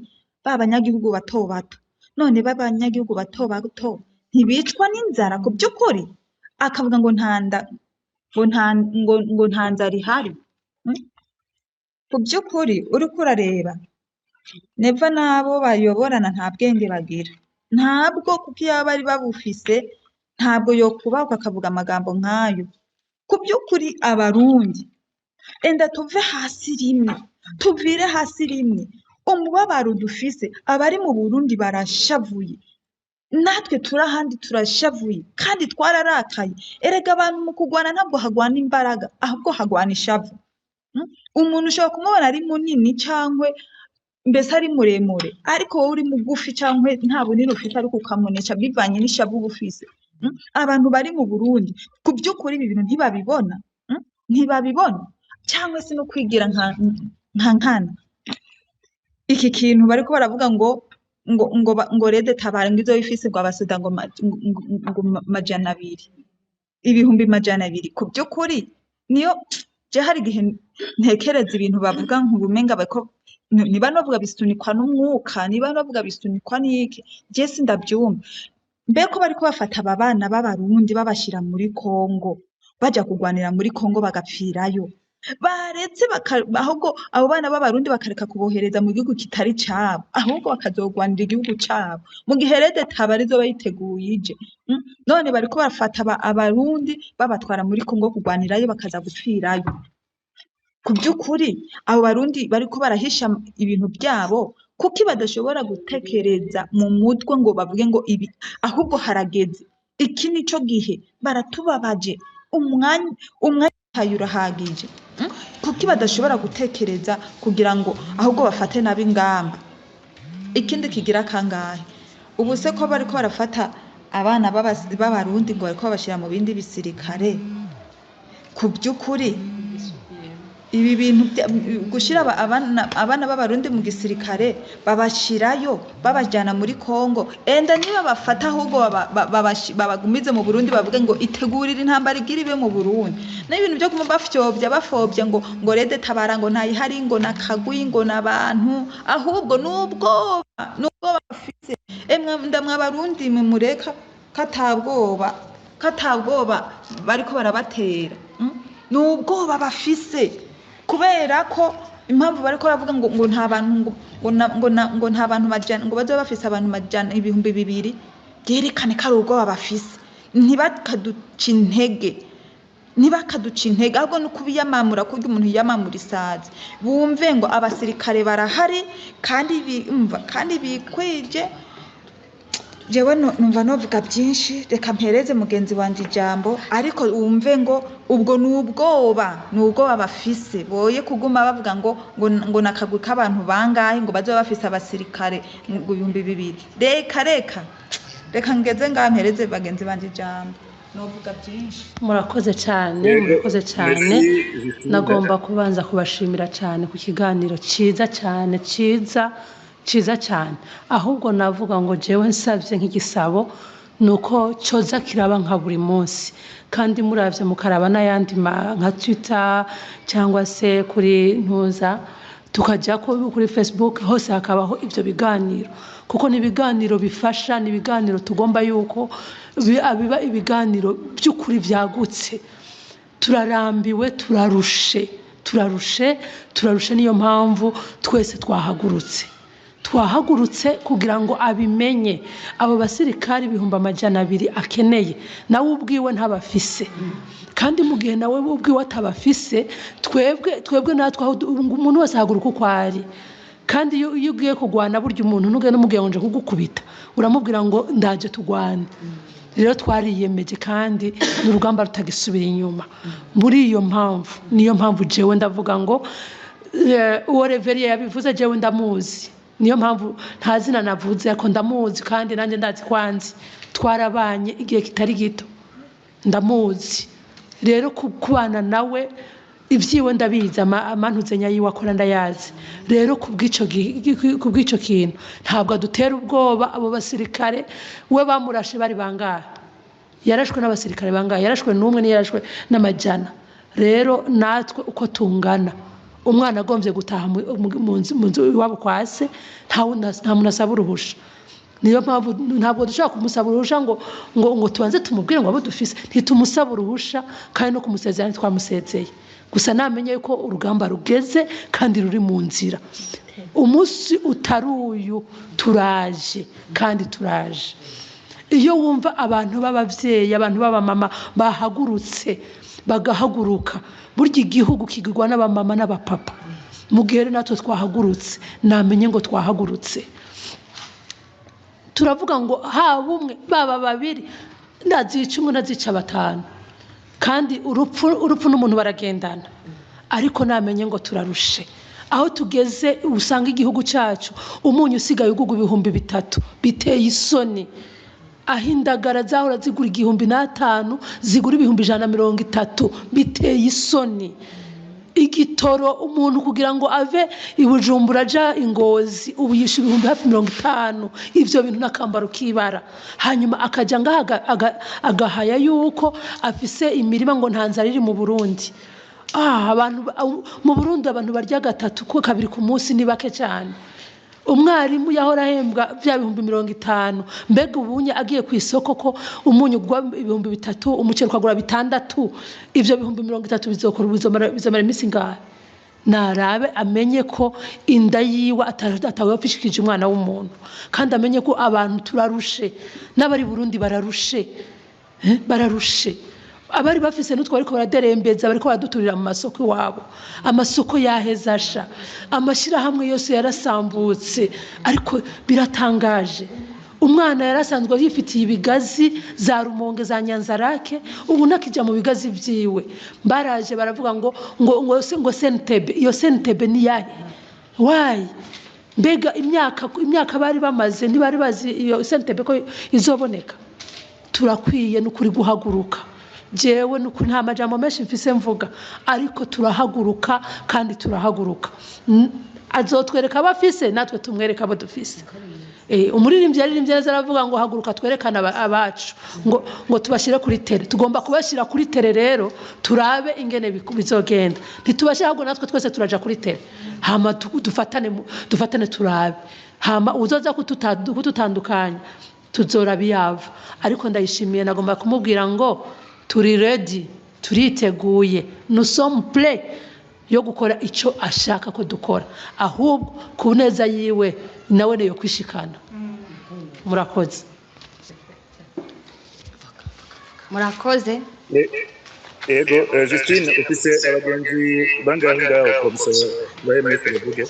b'abanyagihugu bato bato none b'abanyagihugu bato bato ntibicwa n'inzara ku by'ukuri akavuga ngo nta nzara ihari ku by'ukuri uriko urareba neva n'abo bayoborana nta bwenge bagira ntabwo kuko iyo bari babufise ntabwo yokubakwa akavuga amagambo nk'ayo ku by'ukuri abarundi enda tuve hasi rimwe tuvire hasi rimwe umubabaro dufise abari mu Burundi barashavuye natwe turi ahandi turashavuye kandi twararakaye erega abantu mu kugwana ntabwo hagwana imbaraga ahubwo hagwana ishavu umuntu ushobora kumubona ari munini cyangwa mbese ari muremure ariko wowe uri mugufi cyangwa nta bunini ufite ariko ukamunesha bivanye n'ishavu ufise abantu bari mu Burundi ku by'ukuri ibi bintu ntibabibona cyangwa se no kwigira nka nkana iki kintu bariko baravuga ngo rede tabara ngo izo bifise ngo abasuda ngo majana 2 ibihumbi majana 2 ku by'ukuri niyo je hari igihe ntekereza ibintu bavuga nk'ubumenga bako niba navuga bisunikwa n'umwuka niba navuga bisunikwa n'iki je sindabyumva mbeko bariko bafata aba bana b'abarundi babashira muri Kongo baja kugwanira muri Kongo bagapfirayo baretse ahubwo abo bana b'abarundi bakareka kubohereza mu gihugu kitari cabo ahubwo bakazogwanira igihugu cabo mu gihe rede tabarizo bayiteguye ije none bariko bafata abarundi babatwara muri Kongo kugwanirayo bakaza gupfirayo ku by'ukuri abo barundi bariko barahisha ibintu byabo kuki badashobora gutekereza mu mutwe ngo bavuge ngo ibi ahubwo harageze iki nico gihe baratubabaje umwanya urahagije kuki badashobora gutekereza kugira ngo ahubwo bafate nabi ingamba ikindi kigira kangahe ubu se ko bariko barafata abana b'abarundi ngo bariko babashira mu bindi bisirikare ku by'ukuri ibi bintu gushira abana b'abarundi mu gisirikare babashirayo babajyana muri Kongo enda niba bafata ahubwo babagumize mu Burundi bavuge ngo itegurire intambara igiribe mu Burundi n'ibintu byo kuma bafobya ngo rede tabara ngo ntayihari ngo nakagwi ngo nabantu ahubwo nubwo bafise ndamwe abarundi mureka katabwoba bariko barabatera nubwoba bafise kubera ko impamvu bariko baravuga ngo nta bantu ngo nta bantu majana ngo bazoba bafise abantu majana 200 byerekane ko ari ubwoba bafise ntibakaduca intege ahubwo no kubiyamamura kurya umuntu yiyamamura isazi bumve ngo abasirikare barahari kandi bikwije jewe numva novuga byinshi reka mpereze mugenzi wanje ijambo ariko wumve ngo ubwo nubwoba bafise boye kuguma bavuga ngo nakagwi k'abantu bangahe ngo bazoba bafise abasirikare ngo 200 reka ngeze ngampereze bagenzi banje ijambo novuga byinshi murakoze cyane nagomba kubanza kubashimira cyane ku kiganiro ciza cyane ahubwo navuga ngo jewe nsavye nk'igisabo nuko coza kiraba nka buri munsi kandi muravye mukaraba n'ayandi nka Twitter cyangwa se kuri ntuza tukajya kuri Facebook hose hakabaho ibyo biganiro kuko ni ibiganiro bifasha ni ibiganiro tugomba yuko biba ibiganiro by'ukuri byagutse turarambiwe turarushe niyo mpamvu twese twahagurutse kugira ngo abimenye abo basirikari 200 akeneye nawe ubwiwe ntabafise kandi mu gihe nawe ubwiwe atabafise twebwe natwe umuntu wese ahaguruka uko ari kandi iyo ugiye kugwana burya umuntu nuge n'umugiye ngo nje kugukubita uramubwira ngo ndaje tugwane rero twariyemeje kandi n'urugamba rutagisubira inyuma muri niyo mpamvu jewe ndavuga ngo uwo Reverie yabivuze jewe ndamuzi niyo mpamvu nta zina navuze ko ndamuzi kandi nanjye ndazi kwanzi twarabanye igihe kitari gito ndamuzi rero kubana nawe ibyiwe ndabizi amantuzenya yiwe akora ndayazi rero kubw'icyo kintu ntabwo adutera ubwoba abo basirikare we bamurashe bari bangahe yarashwe n'abasirikare bangahe yarashwe n'umwe n'iyarashwe n'amajana rero natwe uko tungana umwana agombye gutaha mu nzu iwabo kwa se nta muntu asaba uruhusha niyo mpamvu ntabwo dushaka kumusaba uruhusha ngo tubanze tumubwire ngo abo dufise ntitumusaba uruhusha kandi no kumusezerana twamusezeye gusa namenye ko urugamba rugeze kandi ruri mu nzira umunsi utari uyu turaje kandi turaje iyo wumva abantu b'ababyeyi abantu b'abamama bahagurutse bagahaguruka burya igihugu kigirwa n'abamama n'abapapa mu gihe natwe twahagurutse namenye ngo twahagurutse turavuga ngo haba umwe baba babiri ndazica umwe ndazica batanu kandi urupfu n'umuntu baragendana ariko namenye ngo turarushe aho tugeze usanga igihugu cyacu umunyu usigaye ugugwa 3,000 biteye isoni aho indagara zahora zigura 500 zigura 130 biteye isoni igitoro umuntu kugira ngo ave ibujumbura aja ingozi ubu yisha 50 ivyo bintu nakambaro kibara hanyuma akaja ngaha agahaya yuko afise imirima ngo ntanzara iri mu Burundi abantu mu Burundi abantu barya 3 ko 2 ku munsi ni bake cyane umwarimu yahora ahembwa bya 50 mbega ubunye agiye ku isoko ko umunyu gwa 3,000 umuceri kwagura 6 ivyo 30 bizokora bizomara iminsi ngahe narabe amenye ko inda yiwe atawe pishikije umwana w'umuntu kandi amenye ko abantu turarushe n'abari Burundi bararushe bararushe abari bafise n'utwo ariko baraderembeza bariko baraduturira mu masoko iwabo amasoko yahezasha amashira hamwe yose yarasambutse ariko biratangaje umwana yarasanzwe yifitiye ibigazi za Rumonge za Nyanzarake ubu nakija mu bigazi vyiwe baraje baravuga ngo sentebe iyo sentebe ni yahe why mbega imyaka bari bamaze ntibari bazi iyo sentebe ko izoboneka turakwiye n'ukuri guhaguruka jewe nuko nta majambo menshi mfise mvuga ariko turahaguruka kandi turahaguruka azotwereka abafise natwe tumwereka abo dufise umuririmbyi yaririmbye neza aravuga ngo haguruka twerekana abacu ngo tubashire kuri tere tugomba kubashira kuri tere rero turabe ingene bizogenda ntitubashire ahubwo natwe twese turaja kuri tere hama dufatane turabe hama uzoza kututandukanya tuzora biyava ariko ndayishimiye nagomba kumubwira ngo turi ready turiteguye nous sommes prêts yo gukora ico ashaka ko dukora ahubwo kuneza yiwe nawe ne yo kwishikana murakoze ego Justine ufise abagenzi bangahinga ukomse bahemeye kuvuga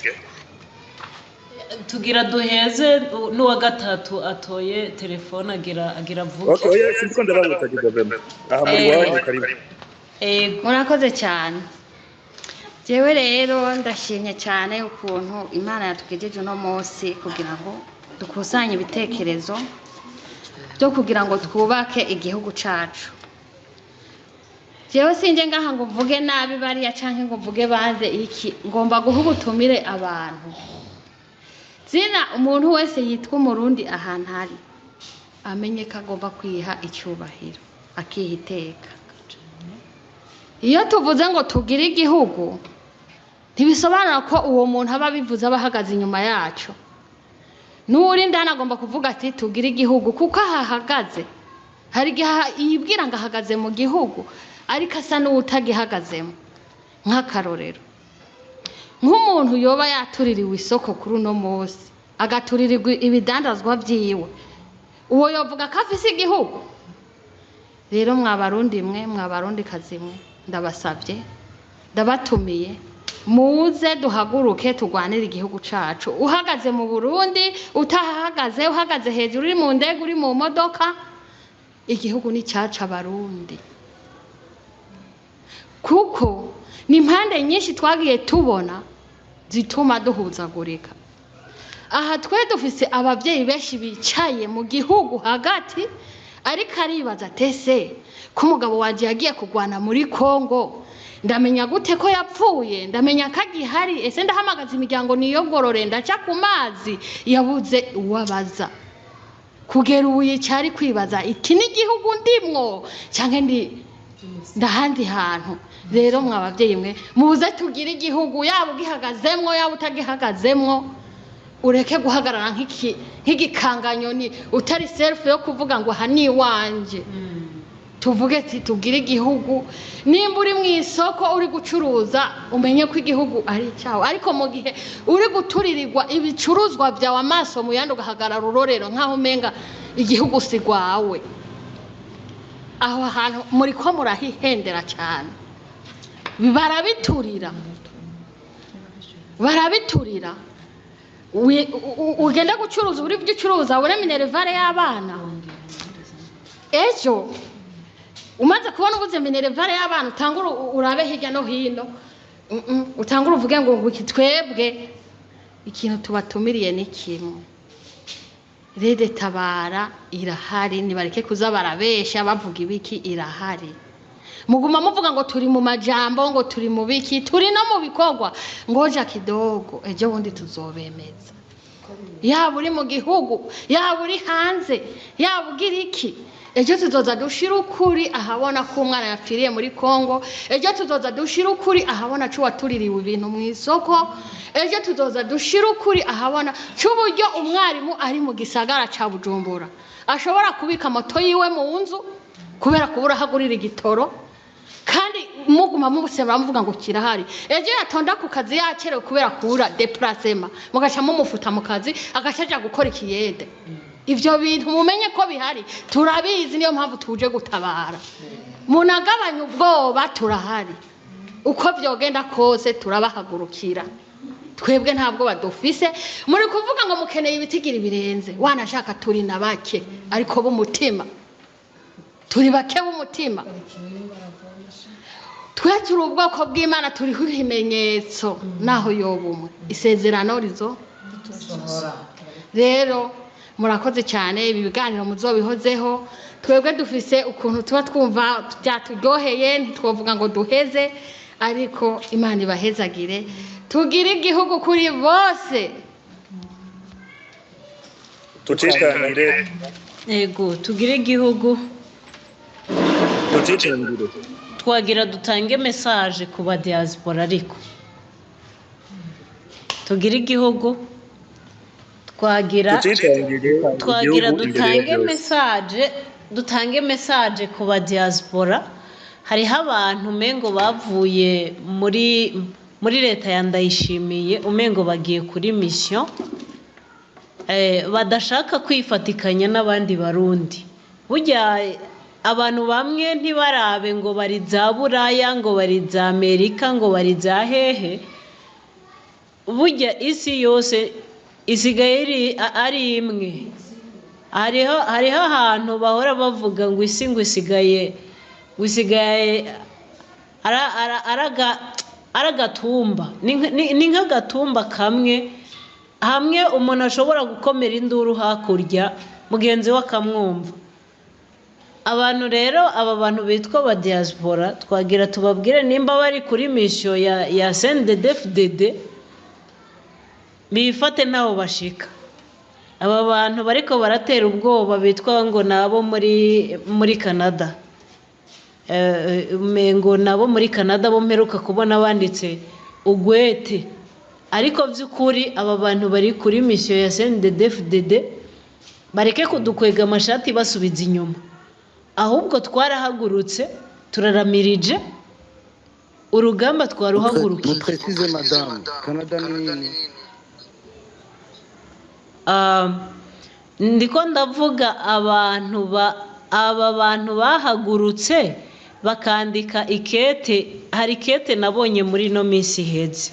tugira duheze n'uwa gatatu atoye telefone agira vuga okay oya sindiko ndabagutagiza bema aha muri wanyu karibu murakoze cyane jewe rero ndashimye cyane ukuntu Imana yatugejeje no munsi kugira ngo dukusanye ibitekerezo byo kugira ngo twubake igihugu cacu jewe sinje ngaha ngo mvuge nabi bari ya canke ngo mvuge banze iki ngomba guhugutumire abantu zina umuntu wese yitwa umurundi ahantu hari amenye ko agomba kwiha icyubahiro akihiteka iyo tuvuze ngo tugire igihugu ntibisobanura ko uwo muntu aba bivuze abahagaze inyuma yacu n'uri ndana agomba kuvuga ati tugire igihugu kuko ahahagaze hari yibwira ngo ahagaze mu gihugu ariko asa n'utagihagazemo nk'akarorero nk'umuntu yoba yatuririwe isoko kuri uno munsi agaturirirwa ibidandazwa byiwe uwo yovuga ko afise igihugu rero mwabarundi mwe mwabarundi kazimwe ndabasabye ndabatumiye muze duhaguruke tugwanira igihugu cacu uhagaze mu Burundi utahagaze uhagaze hejuru uri mu ndege uri mu modoka igihugu ni cyaca abarundi kuko ni impande nyinshi twagiye tubona zituma duhuzagurika aha twe dufise abavyeyi benshi bicaye mu gihugu hagati ariko aribaza tese ko umugabo waje yagiye kugwana muri Kongo ndamenya gute ko yapfuye ndamenya ko agihari ese ndahamagaza imiryango niyogorore ndaca ku mazi yabuze uwabaza kugera ubu yicyari kwibaza iki ni igihugu ndimwo cyangwa ndahandi hantu rero mwabavyeyi mwe muze tugira igihugu yaba ugihagazemwo yaba utagihagazemwo ureke guhagarara nk'igikanganyoni utari self yo kuvuga ngo aha ni iwanje tuvuge ati tubwire igihugu nimba uri mu isoko uri gucuruza umenye ko igihugu ari cyawe ariko mu gihe uri guturirirwa ibicuruzwa byawe amaso mu yandi ugahagarara urorero nk'aho umenga igihugu si rwawe aho hantu muri ko murahihendera cyane barabiturira ugenda gucuruza uri byucuruza ure minervare y'abana ejo umaze kubona ubuze minervare y'abana utangura urabe hirya no hino utangura uvuge ngo twebwe ikintu tubatumiriye ni kimwe rede tabara irahari nibareke kuza barabesha bavuga ibiki irahari muguma muvuga ngo turi mu majambo ngo turi mu biki turi no mu bikorwa ngoja kidogo ejo bundi tuzobemeza yaba uri mu gihugu yaba uri hanze yaba ugira iki ejo tuzoza dushira ukuri ahabona ko umwana yapfiriye muri Kongo ejo tuzoza dushira ukuri ahabona cyo watuririwe ibintu mu isoko ejo tuzoza dushira ukuri ahabona cy'uburyo umwarimu ari mu gisagara ca Bujumbura ashobora kubika moto yiwe mu nzu kubera kubura hagurira igitoro kandi muguma mubusema muvuga ngo kirahari ejo yatonda ku kazi yakerewe kubera kubura déplacement mugaca mumufuta mu kazi agacaja gukora ikiyede ivyo bintu mumenye ko bihari turabizi niyo mpamvu tuje gutabara munagabanya ubwoba turahari uko vyogenda kose turabahagurukira twebwe ntabwo badufise muri kuvuga ngo mukeneye ibitigira birenze wanashaka turi na bake ariko b'umutima turi bake b'umutima tweturi ubwoko bw'Imana turiho ibimenyetso naho yobumwe isezerano rizo rero murakoze cyane ibi biganiro muzobihozeho twebwe dufise ukuntu tuba twumva byaturyoheye ntitwovuga ngo duheze ariko Imana ibahezagire tugire igihugu kuri bose tucitanire yego tugire igihugu tucitanire twagira dutange message ku ba diaspora ariko tugire igihugu twagira dutange message ku ba diaspora hariho abantu mengo bavuye muri leta ya Ndayishimiye umengo bagiye kuri mission badashaka kwifatikanya n'abandi barundi burya abantu bamwe ntibarabe ngo bari za Buraya ngo bari za Amerika ngo bari za hehe burya isi yose isigaye ari imwe hariho ahantu bahora bavuga ngo isi ngo isigaye aragatumba ni nk'agatumba kamwe hamwe umuntu ashobora gukomera induru hakurya mugenzi we akamwumva abantu rero aba bantu bitwa ba diaspora twagira tubabwire nimba bari kuri mission ya CNDD-FDD bifate naho bashika aba bantu bariko baratera ubwoba bitwa ngo nabo muri Canada mengo nabo muri Canada bo mperuka kubona banditse ugwete ariko by'ukuri aba bantu bari kuri mission ya CNDD-FDD bareke kudukwega amashati basubiza inyuma ahubwo twarahagurutse turaramirije urugamba twaruhagurukiye précise madame Canada nini ndiko ndavuga aba bantu bahagurutse bakandika ikete hari ikete nabonye muri no minsi iheze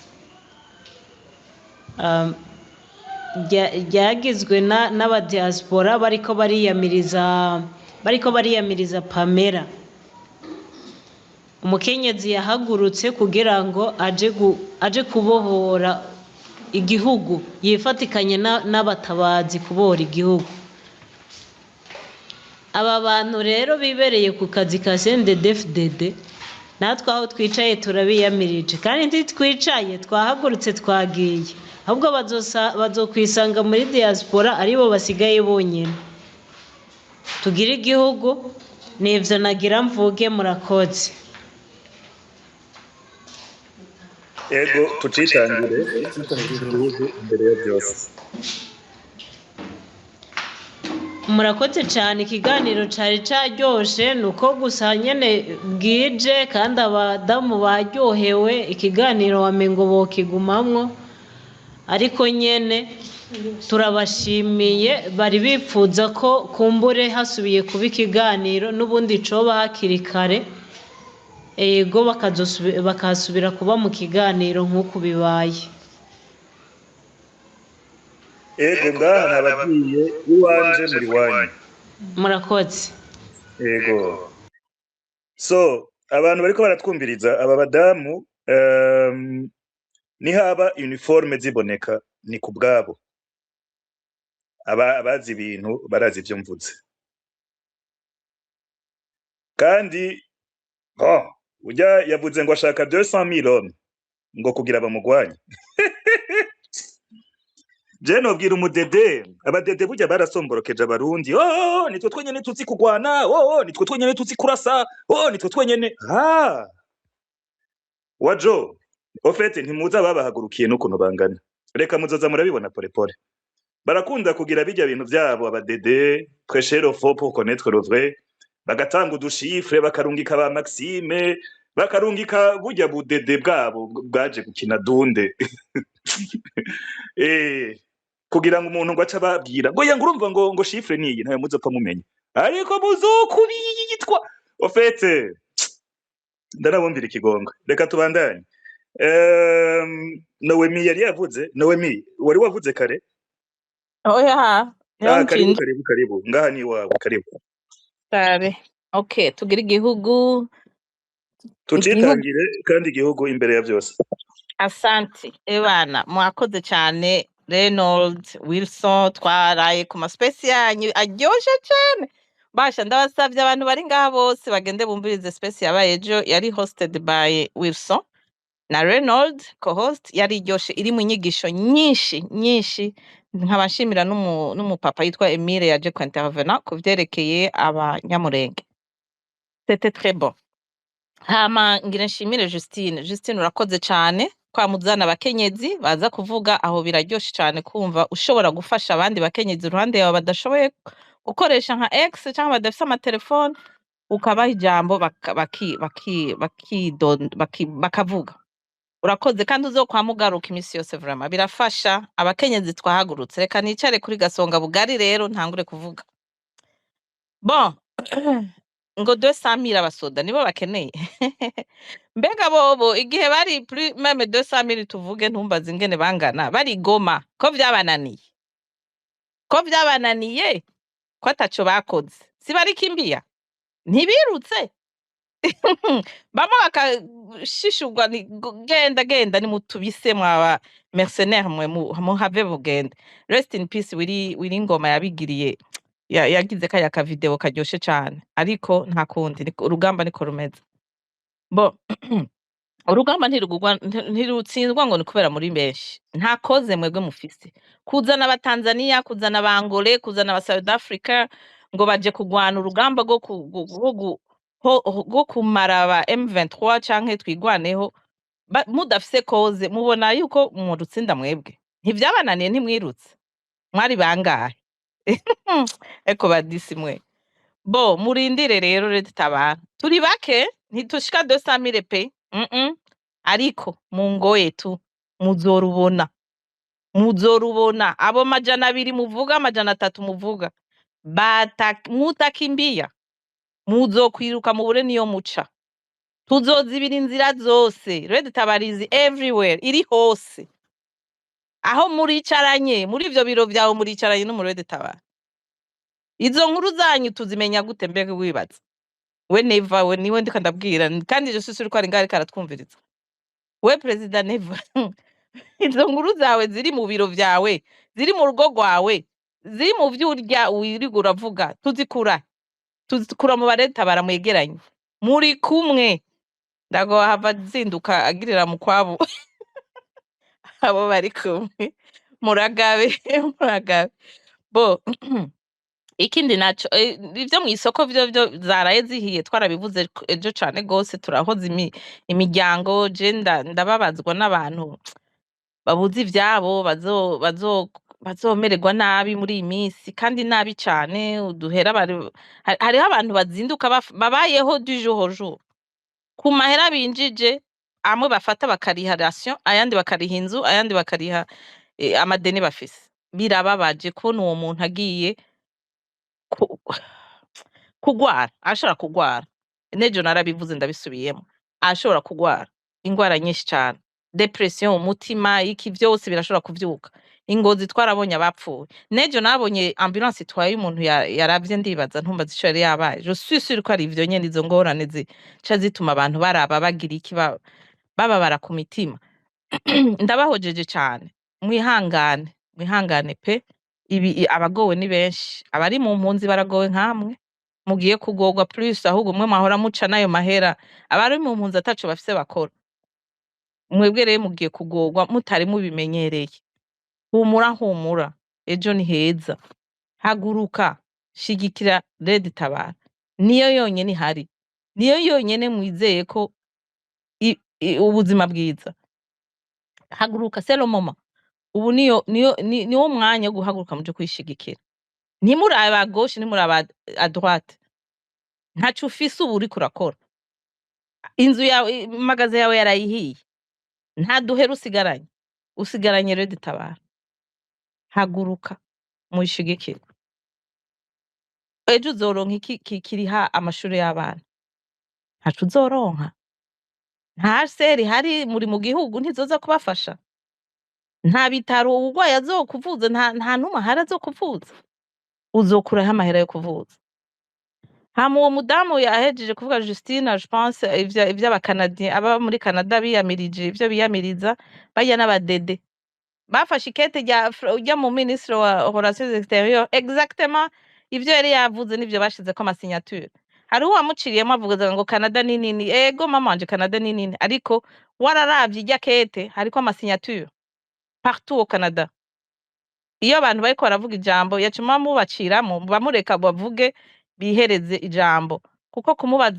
ryagizwe n'aba diaspora bariko bariyamiriza Pamela umukenyezi yahagurutse kugira ngo aje kubohora igihugu yifatikanye n'abatabazi kubohora igihugu aba bantu rero bibereye ku kazi ka CNDD-FDD natwe aho twicaye turabiyamirije kandi ntitwicaye twahagurutse twagiye ahubwo bazokwisanga muri diaspora aribo basigaye bonyine tugire igihugu nivyo nagira mvuge murakoze ego tucitangire igihugu imbere ya byose murakoze cyane ikiganiro cyari cyaryoshe nuko gusa nyene bwije kandi abadamu baryohewe ikiganiro wamengo bokigumamwo ariko nyene turabashimiye bari bipfuza ko kumbure hasubiye kuba ikiganiro n'ubundi coba hakiri kare ego bakasubira kuba mu kiganiro nk'uko bibaye ego ngaha nababwiye iwanje muri wanyu murakoze ego so abantu bariko baratwumviriza aba badamu nihaba uniforme ziboneka ni ku bwabo abazi ibintu barazi ivyo mvuze kandi ujya yavuze ngo ashaka 200,000 hommes ngo kugira bamugwanye je nobwira umudede abadede burya barasomborokeje abarundi nitwe twenyene tuzi kugwana nitwe twenyene tuzi kurasa nitwe twenyene wajo ofete ntimuza babahagurukiye n'ukuntu bangana reka muzoza murabibona pole barakunda kugira bijya bintu byabo abadede tweshero fo pour connaître le vrai bagatanga udushifre bakarungika ba Maxime bakarungika burya budede bwabo bwaje gukina dunde kugira ngo umuntu ngo aca babwira ngo yanga urumva ngo shifre niyi ntayo muzopfa mumenye ariko muzokubitwa ofete ndarabumvira ikigongo reka tubandanye Noemi yari yavuze Noemi wari wavuze kare oya karibu ngaha ni wawe karibu kare okay tugira igihugu tucitangire kandi igihugu imbere ya byose asante ebana mwakoze cyane Reynold Wilson twaraye ku maspesi yanyu aryoshe cyane basha ndabasavye abantu bari ngaha bose bagende bumvirize space yabaye ejo yari hosted by Wilson na Reynold co-host yari iryoshe iri mu nyigisho nyinshi nkabashimira n'umupapa yitwa Emile yaje ku intervenant ku vyerekeye abanyamurenge c'était très bon hama ngira nshimire Justine urakoze cyane kwamuzana abakenyezi baza kuvuga aho biraryoshe cyane kumva ushobora gufasha abandi bakenyezi uruhande yawe badashoboye gukoresha nka X cyangwa badafite amatelefone ukabaha ijambo bakavuga urakoze kandi uzokwamugaruka imisi yose vraiment birafasha abakenyezi twahagurutse reka nicare kuri gasonga bugari rero ntangure kuvuga bon ngo 200,000 abasoda nibo bakeneye mbega bobo igihe bari plus même 200,000 tuvuge ntumbaze ingene bangana bari Goma ko vyabananiye ko ataco bakoze si bari Kimbiya ntibirutse bamwe bakashishurwa ni genda ni mutubise mwaba mercenaire mwe muhave bugende rest in peace wiri Ngoma yabigiriye yagize kaya ka video karyoshe cyane ariko nta kundi urugamba niko rumeze bo urugamba ntirutsinzwa ngo ni kubera muri benshi nta koze mwebwe mufise kuzana abatanzania kuzana abangole kuzana aba South Africa ngo baje kugwana urugamba go kumara aba M23 canke twigwaneho mudafise koze mubona yuko mu rutsinda mwebwe ntivyabananiye ntimwirutse mwari bangahe eko badisi mwe bo murindire rero Tabara turi bake ntitushika 200,000 pe ariko mungoye tu muzorubona abo 200 muvuga 300 muvuga mutakimbiya muzokwiruka mu bure niyo muca tuzozibira inzira zose Tabarizi everywhere iri hose aho muricaranye muri ivyo biro vyawe muricaranye no muri Tabara izo nkuru zanyu tuzimenya gute mbega wibaza we Neva we niwe ndiko ndabwira kandi je susuri ko ari ngari karatwumviriza we president Neva izo nkuru zawe ziri mu biro vyawe ziri mu rugo rwawe ziri mu vyurya wirigura uravuga tuzikura tuzikura mu bareta baramwegeranye muri kumwe ndago hava zinduka agirira mu kwabo abo bari kumwe muragabe muragabe bo ikindi naco ivyo mw'isoko vyo zaraye zihiye twarabivuze ejo cane gose turahoza imiryango je ndababazwa n'abantu babuze ivyabo bazomererwa nabi muri iyi minsi kandi nabi cane uduhera hariho abantu bazinduka babayeho du jour au jour ku mahera binjije amwe bafata bakariha ration ayandi bakariha inzu ayandi bakariha amadeni bafise birababaje kubona uwo muntu agiye kugwara ashobora kugwara nejo narabivuze ndabisubiyemo ashobora kugwara ingwara nyinshi cane depression umutima iki vyose birashobora kuvyuka ingozi twarabonye abapfuye nejo nabonye ambulance itwaye umuntu yaravye ndibaza ntumbaza ico yari yabaye je suis sûr ko ari ivyo nyene izo ngorane zica zituma abantu baraba bagira iki bababara ku mitima ndabahojeje cane mwihangane pe ibi abagowe ni benshi abari mu mpunzi baragowe nkamwe mugiye kugorwa plus ahubwo mwe mahora muca nayo mahera abari mu mpunzi ataco bafise bakora mwebwe rero mugiye kugorwa mutari mubimenyereye humura ejo ni heza haguruka shigikira Red Tabara niyo yonyene ihari niyo yonyene mwizeye ko ubuzima bwiza haguruka selo mama ubu niwo mwanya wo guhaguruka muje kwishigikira ntimurabe à gauche ntimurabe à droite ntaco ufise ubu uriko urakora inzu yawe magaze yawe yarayihiye nta duhera usigaranye Red Tabara haguruka muyishigikire ejo uzoronka iki kiriha amashuri y'abana ntaco uzoronka nta seri hari muri mu gihugu ntizoza kubafasha nta bitaro uburwayi azokuvuza nta numwe ahari azokuvuza uzokuraho amahera yo kuvuza hama uwo mudamu yahejeje kuvuga Justine je pense ivy'abakanadien aba muri Canada biyamirije ivyo biyamiriza barya n'abadede bafashe ikete rya mu ministre wa relations extérieures exactement ivyo yari yavuze n'ivyo bashizeko amasignature hari uwamuciriyemo avuga ngo Canada ni nini ego mama wanje Canada ni nini ariko wararavye irya kete hariko amasignature partout au Canada iyo abantu bariko baravuga ijambo yacuma mubaciramo bamureka bavuge bihereze ijambo kuko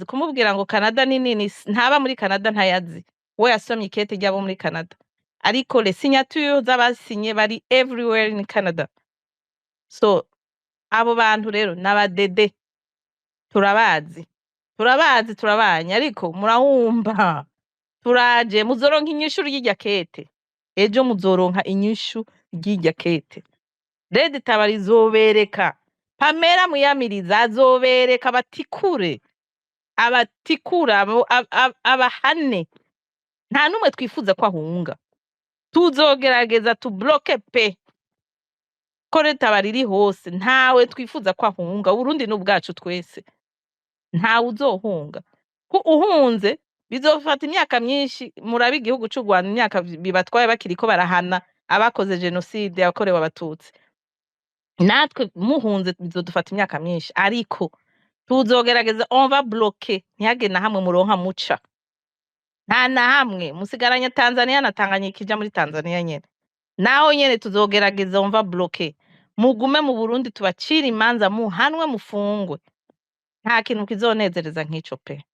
kumubwira ngo Canada ni nini ntaba muri Canada ntayazi we yasomye ikete ryabo muri Canada ariko les signatures z'abasinye bari everywhere in Canada so abo bantu rero n'abadede turabazi turabanye ariko murahumba turaje muzoronka inyishu ry'irya kete ejo muzoronka inyishu ry'irya kete Red Tabara izobereka Pamela Muyamiriza azobereka abatikura abahane nta numwe twifuza ko ahunga tuzogerageza tubloke pe ko Red Tabara iri hose ntawe twifuza ko ahunga Burundi n'ubwacu twese ntawe uzohunga ko uhunze bizofata imyaka myinshi murabe igihugu c'u Rwanda imyaka bibatwaye bakiriko barahana abakoze genocide yakorewe abatutsi natwe muhunze bizodufata imyaka myinshi ariko tuzogerageza on va bloquer ntihage na hamwe muronka muca nta na hamwe musigaranye Tanzania na Tanganyika ija muri Tanzania nyene naho nyene tuzogerageza on va bloquer mugume mu Burundi tubacira imanza muhanwe mufungwe nta kintu kizonezereza nk'ico pe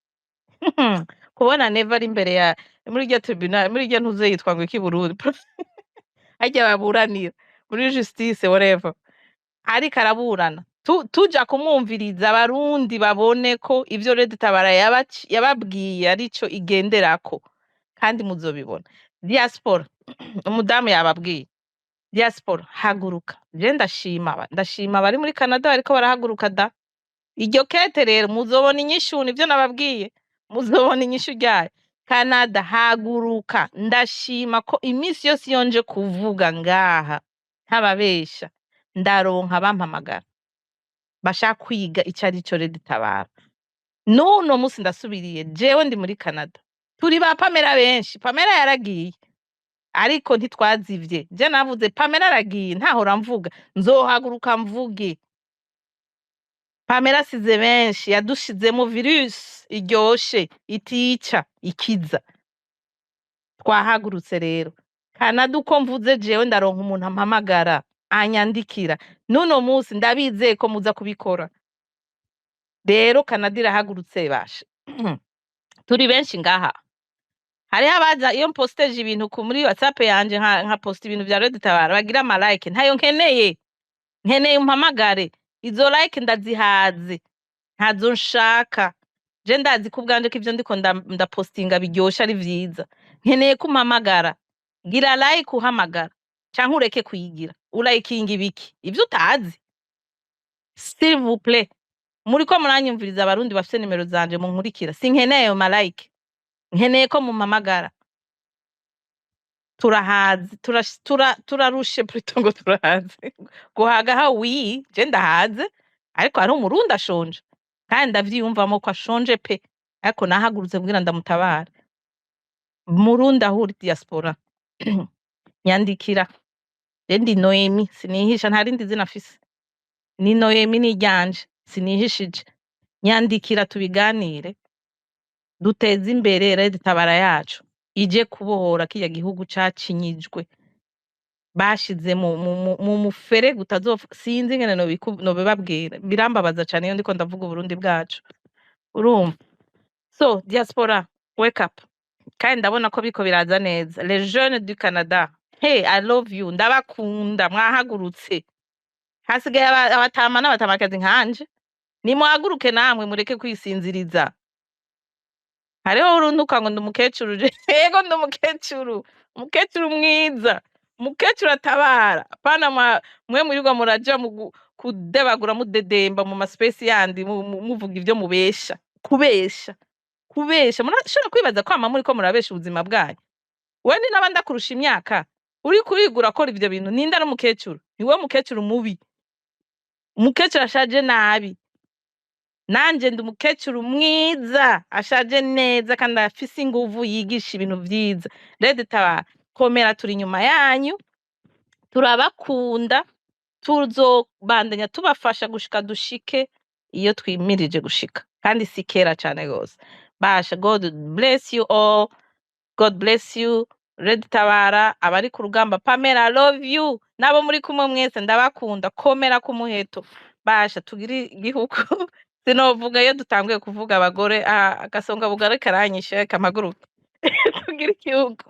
kubona Neva ari imbere ya muri iryo tribunal muri iryo ntuze yitwa ngo iki Burundi ajya baburanira muri justice whatever ariko araburana tuja kumwumviriza abarundi babone ko ivyo Red Tabara yababwiye arico igenderako kandi muzobibona diaspora umudamu yababwiye diaspora haguruka je ndashima bari muri Canada bariko barahaguruka da iryo kete rero muzobona inyishu nivyo nababwiye muzobona inyishu ryayo Canada haguruka ndashima ko iminsi yose yonje kuvuga ngaha ntababesha ndaronka bampamagara bashaka kwiga icarico Red Tabara nuno musi ndasubiriye jewe ndi muri Canada turi ba Pamela benshi Pamela yaragiye ariko ntitwazivye je navuze Pamela aragiye ntahora mvuga nzohaguruka mvuge Pamela asize benshi yadushizemo virus iryoshe itica ikiza twahagurutse rero Canada uko mvuze jewe ndaronka umuntu ampamagara anyandikira nuno munsi ndabizeye ko muza kubikora rero Canada irahagurutse bashe turi benshi ngaha hariho abaza iyo mposteje ibintu muri WhatsApp yanje nka post ibintu vya Red Tabara bagira ama like ntayo nkeneye umpamagare izo like ndazihaze ntazo nshaka je ndazi ko ubwanje ko ivyo ndiko ndapostinga biryosha ari vyiza nkeneye kumpamagara gira like uhamagara canke ureke kuyigira urayikinga ibiki ivyo utazi s'il vous plaît muriko muranyumviriza abarundi bafite nimero zanje munkurikira sinkeneye ayo ma like nkeneye ko mumpamagara turahaze turarushe plutôt ngo turahaze guhaga ha oui je ndahaze ariko hari umurundi ashonje kandi ndavyiyumvamo ko ashonje pe ariko nahagurutse bwira ndamutabara murundi ahuri diaspora nyandikira ndi Noemi sinihisha nta rindi zina afise ni Noemi ni ryanje sinihishije nyandikira tubiganire duteze imbere Red Tabara yacu ije kubohora kiya gihugu cacinyijwe bashize mu mufere gutazofa sinzi ngene no bibabwira birambabaza cyane iyo ndiko ndavuga Burundi bwacu urumva so diaspora wake up kandi ndabona ko biko biraza neza les jeunes du Canada hey I love you ndabakunda mwahagurutse hasigaye abatama n'abatamakazi nkanje nimuhaguruke namwe mureke kwisinziriza hariho urunduka ngo ndumukecuru yego ndumukecuru umukecuru mwiza umukecuru atabara apana mwe murirwa muraja kudebagura mudedemba mu maspesi yandi muvuga ivyo mubesha kubesha murashobora kwibaza ko ama muriko murabesha ubuzima bwanyu we ni nabandi akurusha imyaka uri kurigura akora ivyo bintu ninda ari umukecuru niwe mukecuru mubi umukecuru ashaje nabi nanje ndi umukecuru mwiza ashaje neza kandi afise inguvu yigisha ibintu vyiza Red Tabara komera turi nyuma yanyu turabakunda tuzobandanya tubafasha gushika dushike iyo twimirije gushika kandi sikera cyane gose basha God bless you all God bless you Red Tabara abari ku rugamba Pamela I love you nabo muri kumwe mwese ndabakunda komera ku muheto basha tugiri igihugu sinovuga iyo dutanguye kuvuga abagore agasonga bugare karanyishe kamaguruka tugira igihugu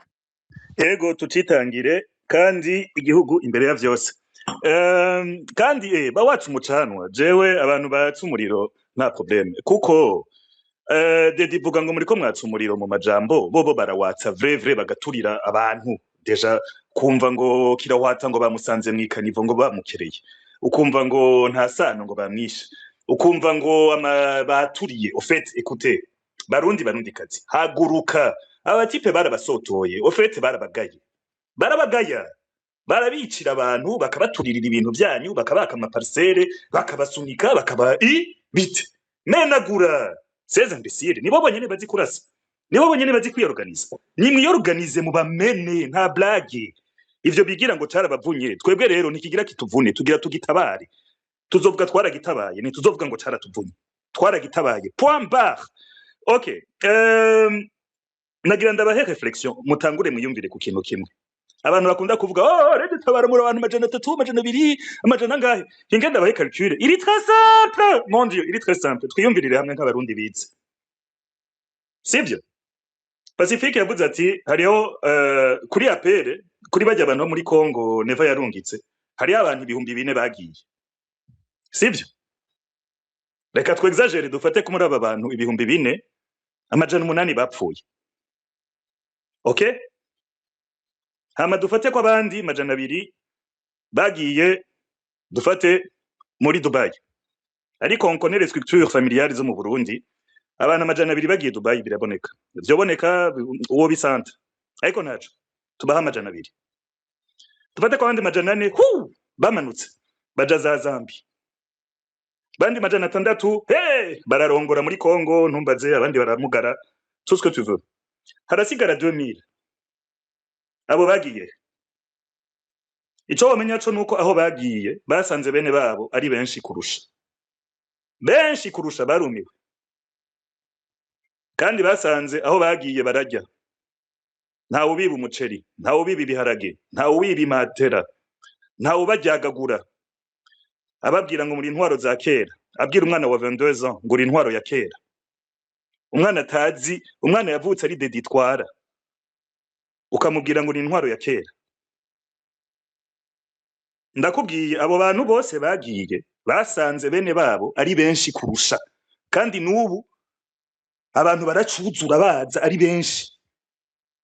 ego tucitangire kandi igihugu imbere ya vyose kandi bawacu umucanwa jewe abantu batse umuriro nta probleme kuko Dedi vuga ngo muriko mwatsa umuriro mu majambo bobo barawatsa vrai bagaturira abantu deja kumva ngo kirawatsa ngo bamusanze mwikanivo ngo bamukereye ukumva ngo nta sano ngo bamwishe ukumva ngo baturiye au fait écoutez barundi kazi haguruka abatipe barabasotoye au fait barabagaya barabicira abantu bakabaturira ibintu byanyu bakabaka amaparcelle bakabasunika bite menagura seza mbisire nibo bonyene bazi kurasa nibo bonyene bazi kwiyorganiza nimwiyorganize mu bamene nta blague ivyo bigira ngo carabavunye twebwe rero nikigira kituvune tugira tugitabare tuzovuga twaragitabaye ni tuzovuga ngo caratuvunye twaragitabaye point barre okay nagira ndabahe reflexion mutangure mwiyumvire ku kintu kimwe abantu bakunda kuvuga Red Tabara muri abantu 300 200 amajana ngahe hinge ndabahe calcul iri très simple mon dieu iri très simple twiyumvirire hamwe nk'abarundi bize sivyo Pacifique yavuze ati hariho kuri apere kuri bajya abantu muri Congo neva yarungitse hari abantu 4,000 bagiye sivyo reka twexagere dufate ko muri aba bantu 4,000 amajana 8 bapfuye okay hama dufate ko abandi majana 2 bagiye dufate muri Dubai ariko on connaît les structures familiales zo mu Burundi abana majana 2 bagiye Dubai biraboneka vyoboneka uwo bisante ariko naco tubaha majana 2 dufate ko abandi majana 4 bamanutse baja za Zambia bandi majana 6 bararongora muri Congo ntumbaze abandi baramugara tout ce que tu veux harasigara 2000 abo bagiye ico wamenya co nuko aho bagiye basanze bene babo ari benshi kurusha benshi kurusha barumiwe kandi basanze aho bagiye barajya ntawe ubiba umuceri ntawe ubiba ibiharage ntawe ubiba imatera ntawe ubajyagagura ababwira ngo muri intwaro za kera abwira umwana wa 22 ans ngo uri intwaro ya kera umwana atazi umwana yavutse ari deditwara ukamubwira ngo uri intwaro ya kera ndakubwiye abo bantu bose bagiye basanze bene babo ari benshi kurusha kandi n'ubu abantu baracuzura baza ari benshi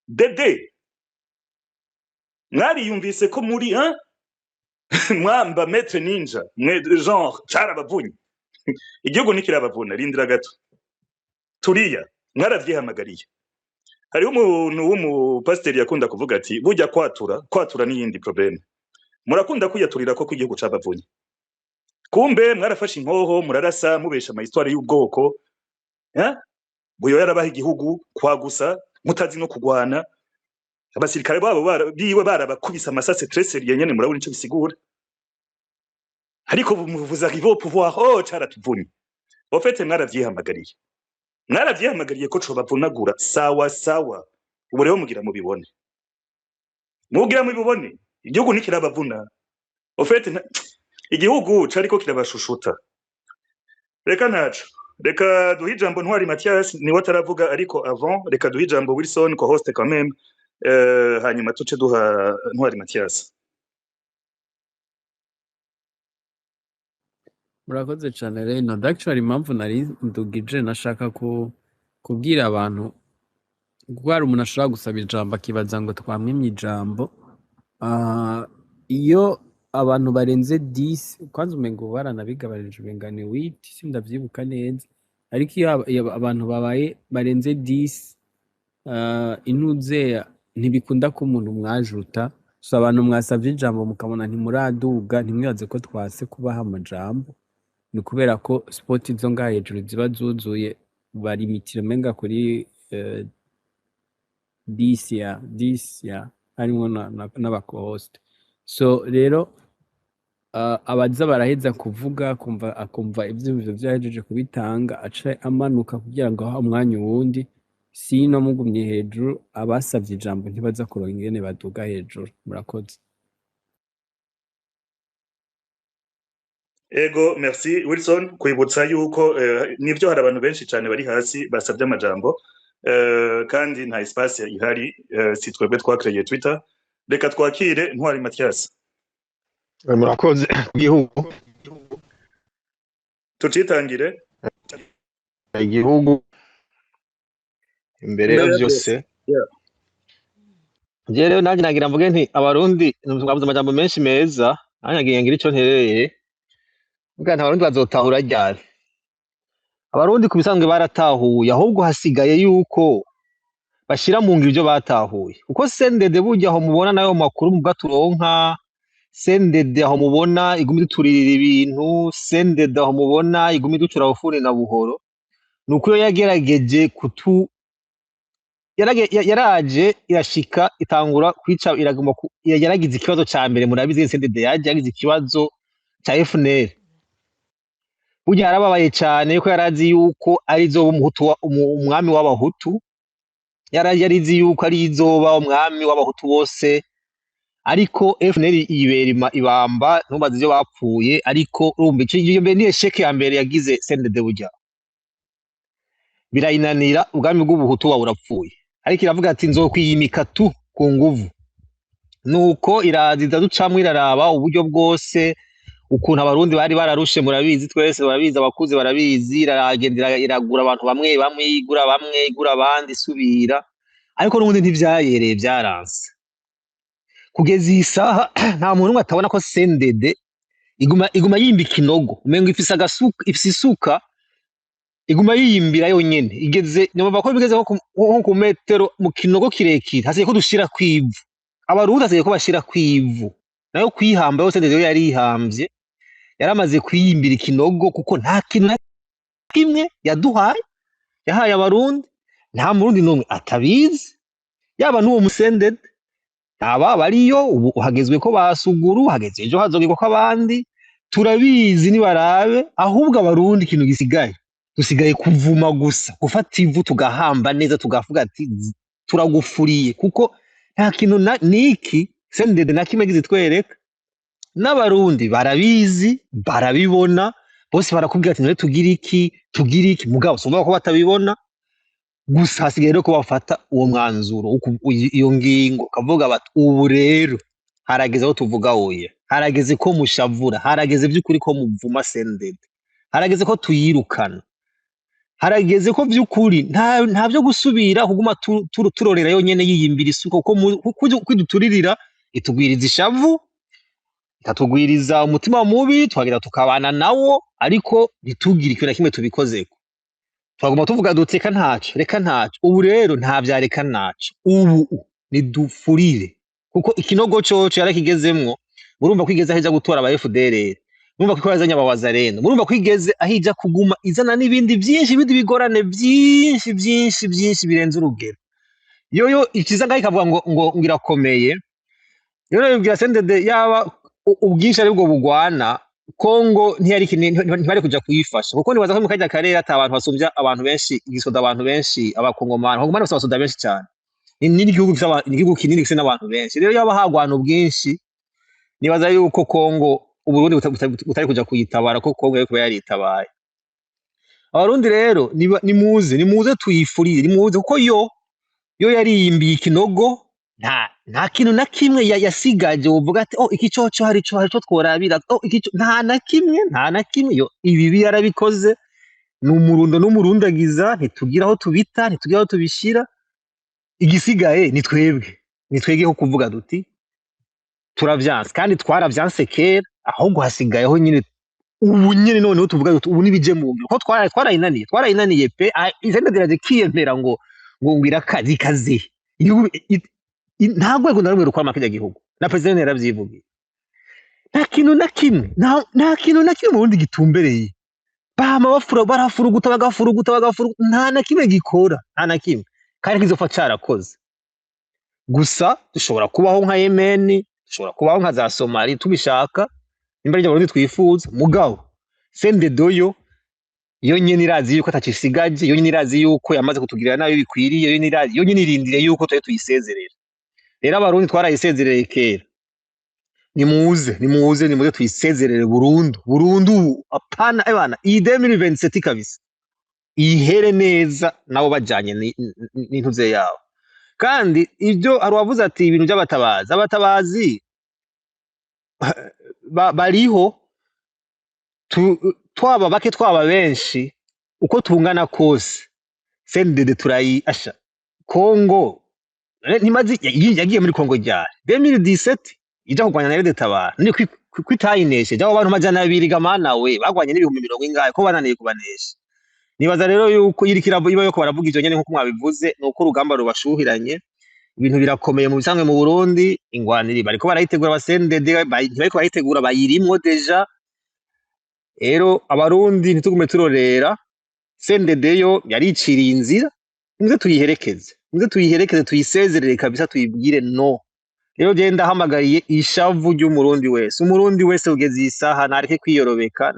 dede mwariyumvise ko muri mwamba maître ninja mwe genre carabavunye igihugu nikirabavuna rindira gato turiya mwaravyihamagariye hariho umuntu w'umupasiteri yakunda kuvuga ati burya kwatura n'iyindi problème murakunda kwiyaturira ko igihugu cabavunye kumbe mwarafashe inkoho murarasa mubesha ama histoire y'ubwoko buyo yarabaha igihugu kwagusa mutazi no kugwana abasirikare babo biwe barabakubisa amasase très sérieux nyene murabona ico bisigura ariko vous arrivez au pouvoir caratuvunye en fait mwaravyihamagariye ko cobavunagura sawa sawa ubu rero mugira mubibone igihugu nikirabavuna en fait igihugu cariko kirabashushuta reka ntaco reka duhe ijambo Ntwari Mathias niwe ataravuga ariko avant reka duhe ijambo Wilson ko host quand même hanyuma tuce duha Ntwari Mathias. Murakoze cyane rero actually impamvu nari ndugije nashaka kubwira abantu kuko hari umuntu ashobora gusaba ijambo akibaza ngo twamwimye ijambo iyo abantu barenze 10 kwanza umengo baranabigabanije bengane 8 sindavyibuka neza ariko iyo abantu babaye barenze 10 intuze ntibikunda ko umuntu mwajuta so abantu mwasavye ijambo mukabona ntimuraduga ntimwibaze ko twase kubaha amajambo ni kubera ko sport izo ngaha hejuru ziba zuzuye bari mitire menga kuri 10 ya harimo n'abakohost so rero abaza baraheza kuvuga akumva ivyumviro vyahejeje kubitanga aca amanuka kugira ngo aho umwanya wundi sino mugumye hejuru abasavye ijambo ntibaza kuronka ingene baduga hejuru murakoze. Ego merci Wilson kwibutsa yuko nivyo hari abantu benshi cyane bari hasi basabye amajambo kandi nta espace ihari si twebwe twakreye Twitter reka twakire Ntwari Mathias. Murakoze igihugu tucitangire igihugu imbere ya byose rero nanjye nagira mvuge nti abarundi mwavuze amajambo menshi meza nanyagiye ngira ico nterereye ubwo abarundi bazotahura ryari abarundi kubisanzwe baratahuye ahubwo hasigaye yuko bashira mu ngiro ibyo batahuye uko sendede burya aho mubona nayo makuru mu bwaturonka sendede aho mubona igumi duturirira ibintu sendede aho mubona igumi ducura bufune na buhoro nuko yagerageje yaraje irashika itangura kwica iraguma yaragize ikibazo ca mbere murabizi sendede yagize ikibazo ca FNL burya yarababaye cyane ko yarazi yuko ari zo umwami w'abahutu yarizi yuko ari izoba umwami w'abahutu bose ariko FNL ibera ibamba ntubaze ivyo bapfuye ariko urumva iyo mbere ni esheke ya mbere yagize sendede burya birayinanira ubwami bw'ubuhutu wa urapfuye ariko iravuga ati nzokwiyimika tu ku nguvu nuko iraziza ducamwe iraraba uburyo bwose ukuntu abarundi bari bararushe murabizi twese barabizi abakuze barabizi iragendera iragura abantu bamwe igura abandi subira ariko n'ubundi ntivyayereye byaranse kugeza iyi saha nta muntu umwe atabona ko sendede iguma yimbika inogo umengo ifise isuka iguma yiyimbira yonyene igeze nyuma ko bigeze nko ku metero mu kinogo kirekire hasigaye ko dushira kwivu abarundi hasigaye ko bashira kwivu nayo kwihamba yose ndetse yari ihambye yaramaze kwiyimbira ikinogo kuko nta kintu na kimwe yaduhaye yahaye abarundi nta murundi n'umwe atabizi yaba n'uwo musendede aba bariyo ubu hagezwe ko basuguru hageze ejo hazogirwa ko abandi turabizi nibarabe ahubwo abarundi ikintu gisigaye dusigaye kuvuma gusa gufata ivu tugahamba neza tugavuga ati turagufuriye kuko nta kintu niki sendede na kimwe gizitwereka n'abarundi barabizi barabibona bose barakubwira ati none tugira iki mugabo sumva ko batabibona gusa hasigaye rero ko bafata uwo mwanzuro iyo ngingo kavuga bati ubu rero harageze aho tuvuga oya harageze ko mushavura harageze by'ukuri ko muvuma sendede harageze ko tuyirukana harageze ko by'ukuri nta byo gusubira kuguma turorera yonyene yiyimbira isuko ko iduturirira itugwiriza ishavu ikatugwiriza umutima mubi twagira tukabana nawo ariko ntitugire ikintu na kimwe tubikozeko twagomba tuvuga duteka reka ntaco ubu rero nta vyareka naco ubu nidufurire kuko ikinogo coco yarakigezemwo murumva kwigeze aho ija gutora aba FDLR murumva ko yazanye abawazarendo murumva kwigeze aho ija kuguma izana n'ibindi byinshi bindi bigorane byinshi birenze urugero yoyo ikiza ngaho ikavuga ngo irakomeye rero yibwira sendede yaba ubwinshi ari bwo bugwana Kongo ntibari kuja kuyifasha kuko nibaza ko mu kajya karere ata abantu basumbya abantu benshi igisoda abantu benshi abakongomani ahubwo bose basoda benshi cyane ni igihugu kinini gise n'abantu benshi rero yaba hagwana ubwinshi nibaza yuko Kongo uburundi butari kuja kuyitabara ko Kongo yari kuba yaritabaye abarundi rero nimuze tuyifurire nimuze kuko yo yariyimbiye ikinogo nta kintu na kimwe yasigaje uvuga ati iki coco hari cyo tworabira nta na kimwe yo ibi yarabikoze n'umurundagiza ntitugira aho tubita ntitugira aho tubishira igisigaye ni twebwe ko kuvuga duti turavyanse kandi twaravyanse kera ahubwo hasigayeho nyine ubu nyine noneho tuvuga duti ubu nibije mu ngiro ko twarayinaniye pe izenda diraje kiyemera ngo irakazi kazi nta rwego na rumwe rukora amakijya gihugu na president yaravyivugiye nta kintu na kimwe mu burundi gitumbereye bama barafuruguta bagafuruguta nta na kimwe gikora nta na kimwe kandi kizofa carakoze gusa dushobora kubaho nka Yemen dushobora kubaho nka za Somali tubishaka imbere y'abarundi twifuza mugabo sendedoyo yo nyene irazi yuko atacisigaje yo nyene irazi yuko yamaze kutugirira nayo bikwiriye yo nyene irindire yuko tuyisezerera rero abarundi twarayisezereye kera nimuze tuyisezerere burundu apana ebana iyi 2027 kabisa ihere neza nabo bajanye n'intuze yawo kandi ibyo aruwavuze ati ibintu by'abatabazi bariho twaba bake twaba benshi uko tungana kose sendede turayasha Kongo ntimazi yagiye muri Kongo ryari 2017 ija kugwanya na Tabara ni kwitayineshe jabo abantu majana 2 gamana we bagwanye n'ibihumbi 70 ingahe ko bananiye kubanesha nibaza rero yuko yirikira iba yuko baravuga ivyo nyene nkuko mwabivuze nuko urugamba rubashuhiranye ibintu birakomeye mu bisanzwe mu Burundi ingwaniri bariko barayitegura abasendede bariko barayitegura bayirimwo deja rero abarundi ntitugume turorera sendede yo yariciriye inzira muze tuyiherekeze tuyisezerere kabisa tuyibwire no rero je ndahamagariye ishavu ry'umurundi wese ugeze isaha nareke kwiyorobeka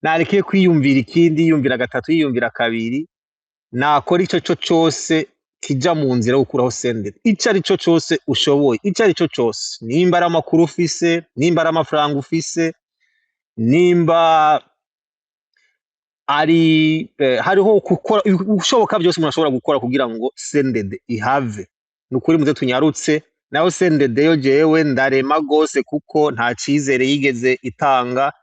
nareke kwiyumvira ikindi yumvira gatatu yiyumvira kabiri nakora ico cose kija mu nzira gukuraho sendede ico ari cyo cose ushoboye ico ari cyo cose nimba ari amakuru ufise nimba ari amafaranga ufise nimba ari hariho gukora ushoboka byose umuntu ashobora gukora kugira ngo sendede ihave nukuri muze tunyarutse naho sendede yo jewe ndarema gose kuko nta cizere yigeze itanga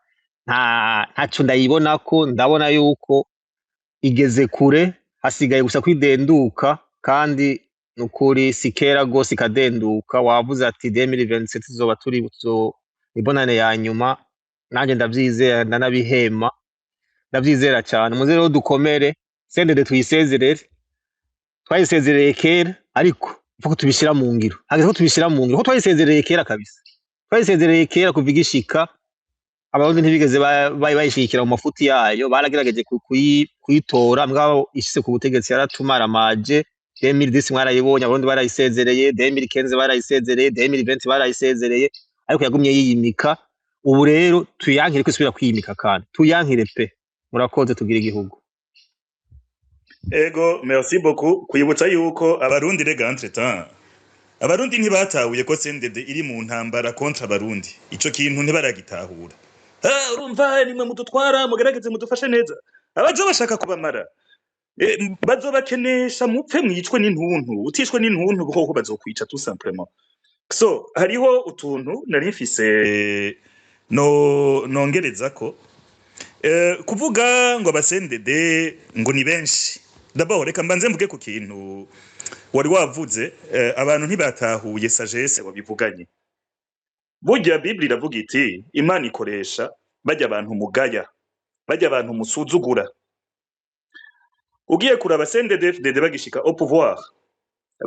ntaco ndayibona ko ndabona yuko igeze kure hasigaye gusa kwidenduka kandi nukuri sikera gose ikadenduka wavuze ati 2027 zoba turi ibonane ya nyuma nanje ndavyizera ndanabihema ndavyizera cyane muze rero dukomere sendede tuyisezerere twayisezereye kera ariko uko tubishira mu ngiro hageze ko tubishira mu ngiro ko twayisezereye kera kabisa twayisezereye kera kuviga ishika abarundi ntibigeze bayishikira mu mafuti yayo baragerageje kuyitora mbwa ishise ku butegetsi yaratumara maje 2010 mwarayibonye abarundi barayisezereye 2015 barayisezereye 2020 barayisezereye ariko yagumye yiyimika ubu rero tuyankire ko isubira kwimika kandi tuyankire pe murakoze tugira igihugu Ego, merci beaucoup. Kwibutsa yuko abarundi rega entretemps. Abarundi ntibatahuye ko CNDD iri mu ntambara kontra abarundi. Ico kintu ntibaragitahura. Urumva nimwe mudutwara mugerageze mudufashe neza. Abaje bashaka kubamara. Bazobakenesha mupfe mwicwe n'intuntu. Utishwe n'intuntu kuko bazokwica tout simplement. So, hariho utuntu nari mfise nongereza ko kuvuga ngo abasendede ngo ni benshi. D'abord reka mbanze mvuge ku kintu wari wavuze abantu ntibatahuye sagesse wabivuganye. Burya Bible iravuga iti Imana ikoresha bajya abantu mugaya, bajya abantu musuzugura. Ugiye kuraba CNDD-FDD bagishika au pouvoir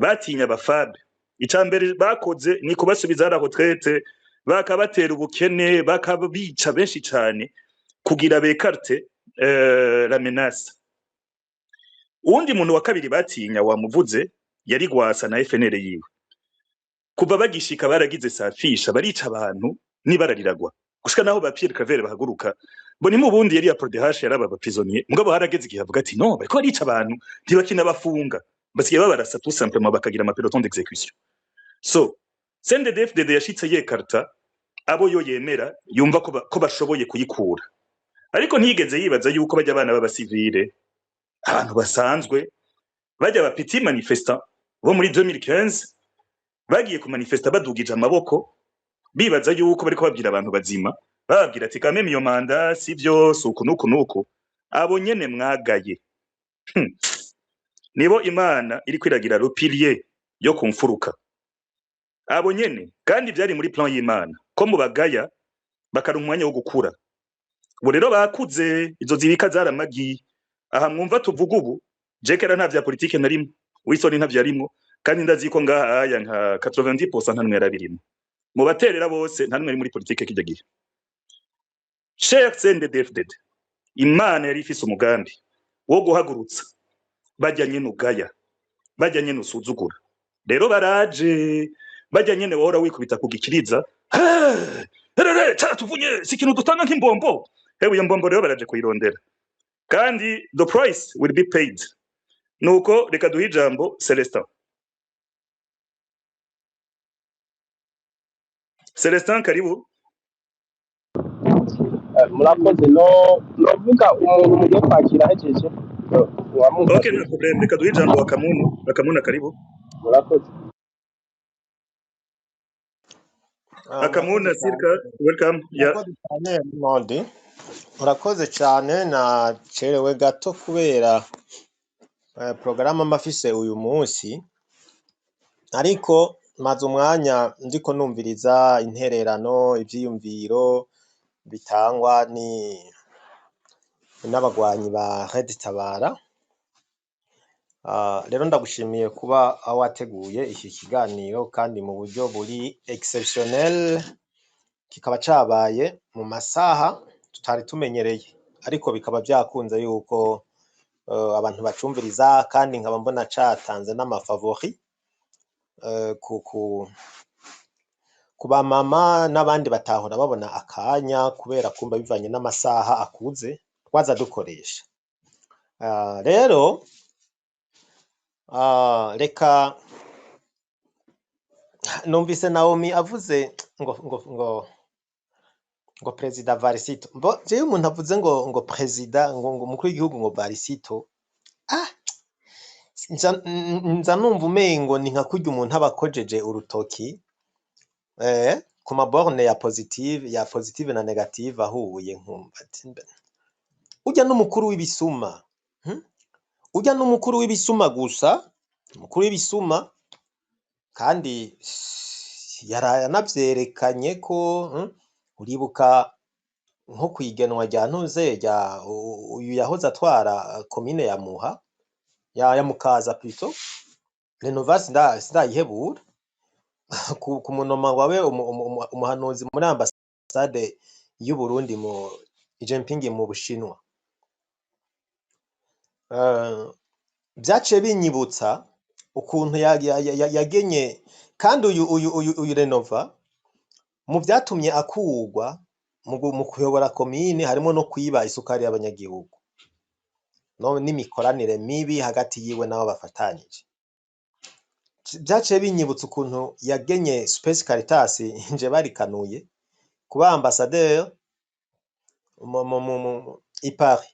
batinya abafabe. Icambere bakoze ni kubasubiza ara retraite, bakabatera ubukene, bakabica benshi cyane kugira bekarte la menace. Uwundi muntu wa kabiri batinya wamuvuze yari Gwasa na FNL yiwe. Kuva bagishika baragize safisha barica abantu nibararagwa. Gushika naho ba Pierre Claver bahaguruka. Bo ni mu bundi yari ya PRODH yaraba ba prisonnier. Mugabo harageze igihe avuga ati no bariko barica abantu ntibakina bafunga. Basigaye babarasa tout simplement bakagira ama peloton d'exécution. So, CNDD-FDD yashitse yekarta abo yo yemera yumva ko bashoboye kuyikura. Ariko ntiyigeze yibaza yuko bajya abana b'abasivile abantu basanzwe bajya ba petit manifestant bo muri 2015 bagiye ku manifesta badugije amaboko bibaza yuko bariko babwira abantu bazima bababwira ati kameme iyo manda sivyo suku nuku abo nyene mwagaye nibo Imana iri kwiragira le pilier yo kumfuruka abo nyene kandi byari muri plan y'Imana ko mubagaya bakari umwanya wo gukura ubu rero bakuze izo zibika zaramagi aha mwumva tuvuga ubu jekera nta vya politique narimo Wilson nta vyarimwo kandi ndazi ko ngaha aya nka 90% nta numwe yarabirimo mu baterera bose nta numwe muri politique kijya gihe Cheikh CNDD-FDD Imana yari ifise umugambi wo guhagurutsa bajya nyene ugaya bajya nyene usuzugura rero baraje bajya nyene wahora wikubita kugikiriza tuvunye si ikintu dutanga nk'imbombo hewe iyo mbombo rero baraje kuyirondera kandi the price will be paid nuko reka duhe ijambo Celestin karibu murakoze novuga umuntu mugiye kwakira hejeje okay no problem reka duhe ijambo Akamuna karibu murakoze Akamuna Sirka welcome urakoze cyane na cerewe gato kubera porogaramu amafise uyu munsi ariko maze umwanya ndiko numviriza intererano ivyiyumviro bitangwa n'abagwanyi ba Red Tabara rero ndagushimiye kuba wateguye iki kiganiro kandi mu buryo buri exceptionnel kikaba cabaye mu masaha tutari tumenyereye ariko bikaba byakunze yuko abantu bacumviriza kandi nkaba mbona catanze n'amafavori kuba mama n'abandi batahora babona akanya kubera kumva bivanye n'amasaha akuze twaza dukoresha rero reka numvise Naomi avuze ngo Perezida Varisito jewe umuntu avuze ngo Perezida ngo umukuru w'igihugu ngo Varisito nza numva umengo ni nka kurya umuntu abakojeje urutoki ku maborne ya positive na negative ahuye nkumva ujya n'umukuru w'ibisuma ujya n'umukuru w'ibisuma gusa umukuru w'ibisuma kandi yaranavyerekanye ko uribuka nko kwigenwa rya ntuze rya uyu yahoze atwara komine ya Muha ya Mukaza plutôt Renovasi ndayihebura ku munoma wawe umuhanuzi muri ambassade y'u Burundi mu Jinping mu Bushinwa byaciye binyibutsa ukuntu yagenye kandi uyu Renova mu byatumye akugwa mu kuyobora komine harimo no kwiba isukari y'abanyagihugu no n'imikoranire mibi hagati yiwe n'abo bafatanyije. Byaciye binyibutsa ukuntu yagenye Space Caritas nje barikanuye kuba ambassadeur i Paris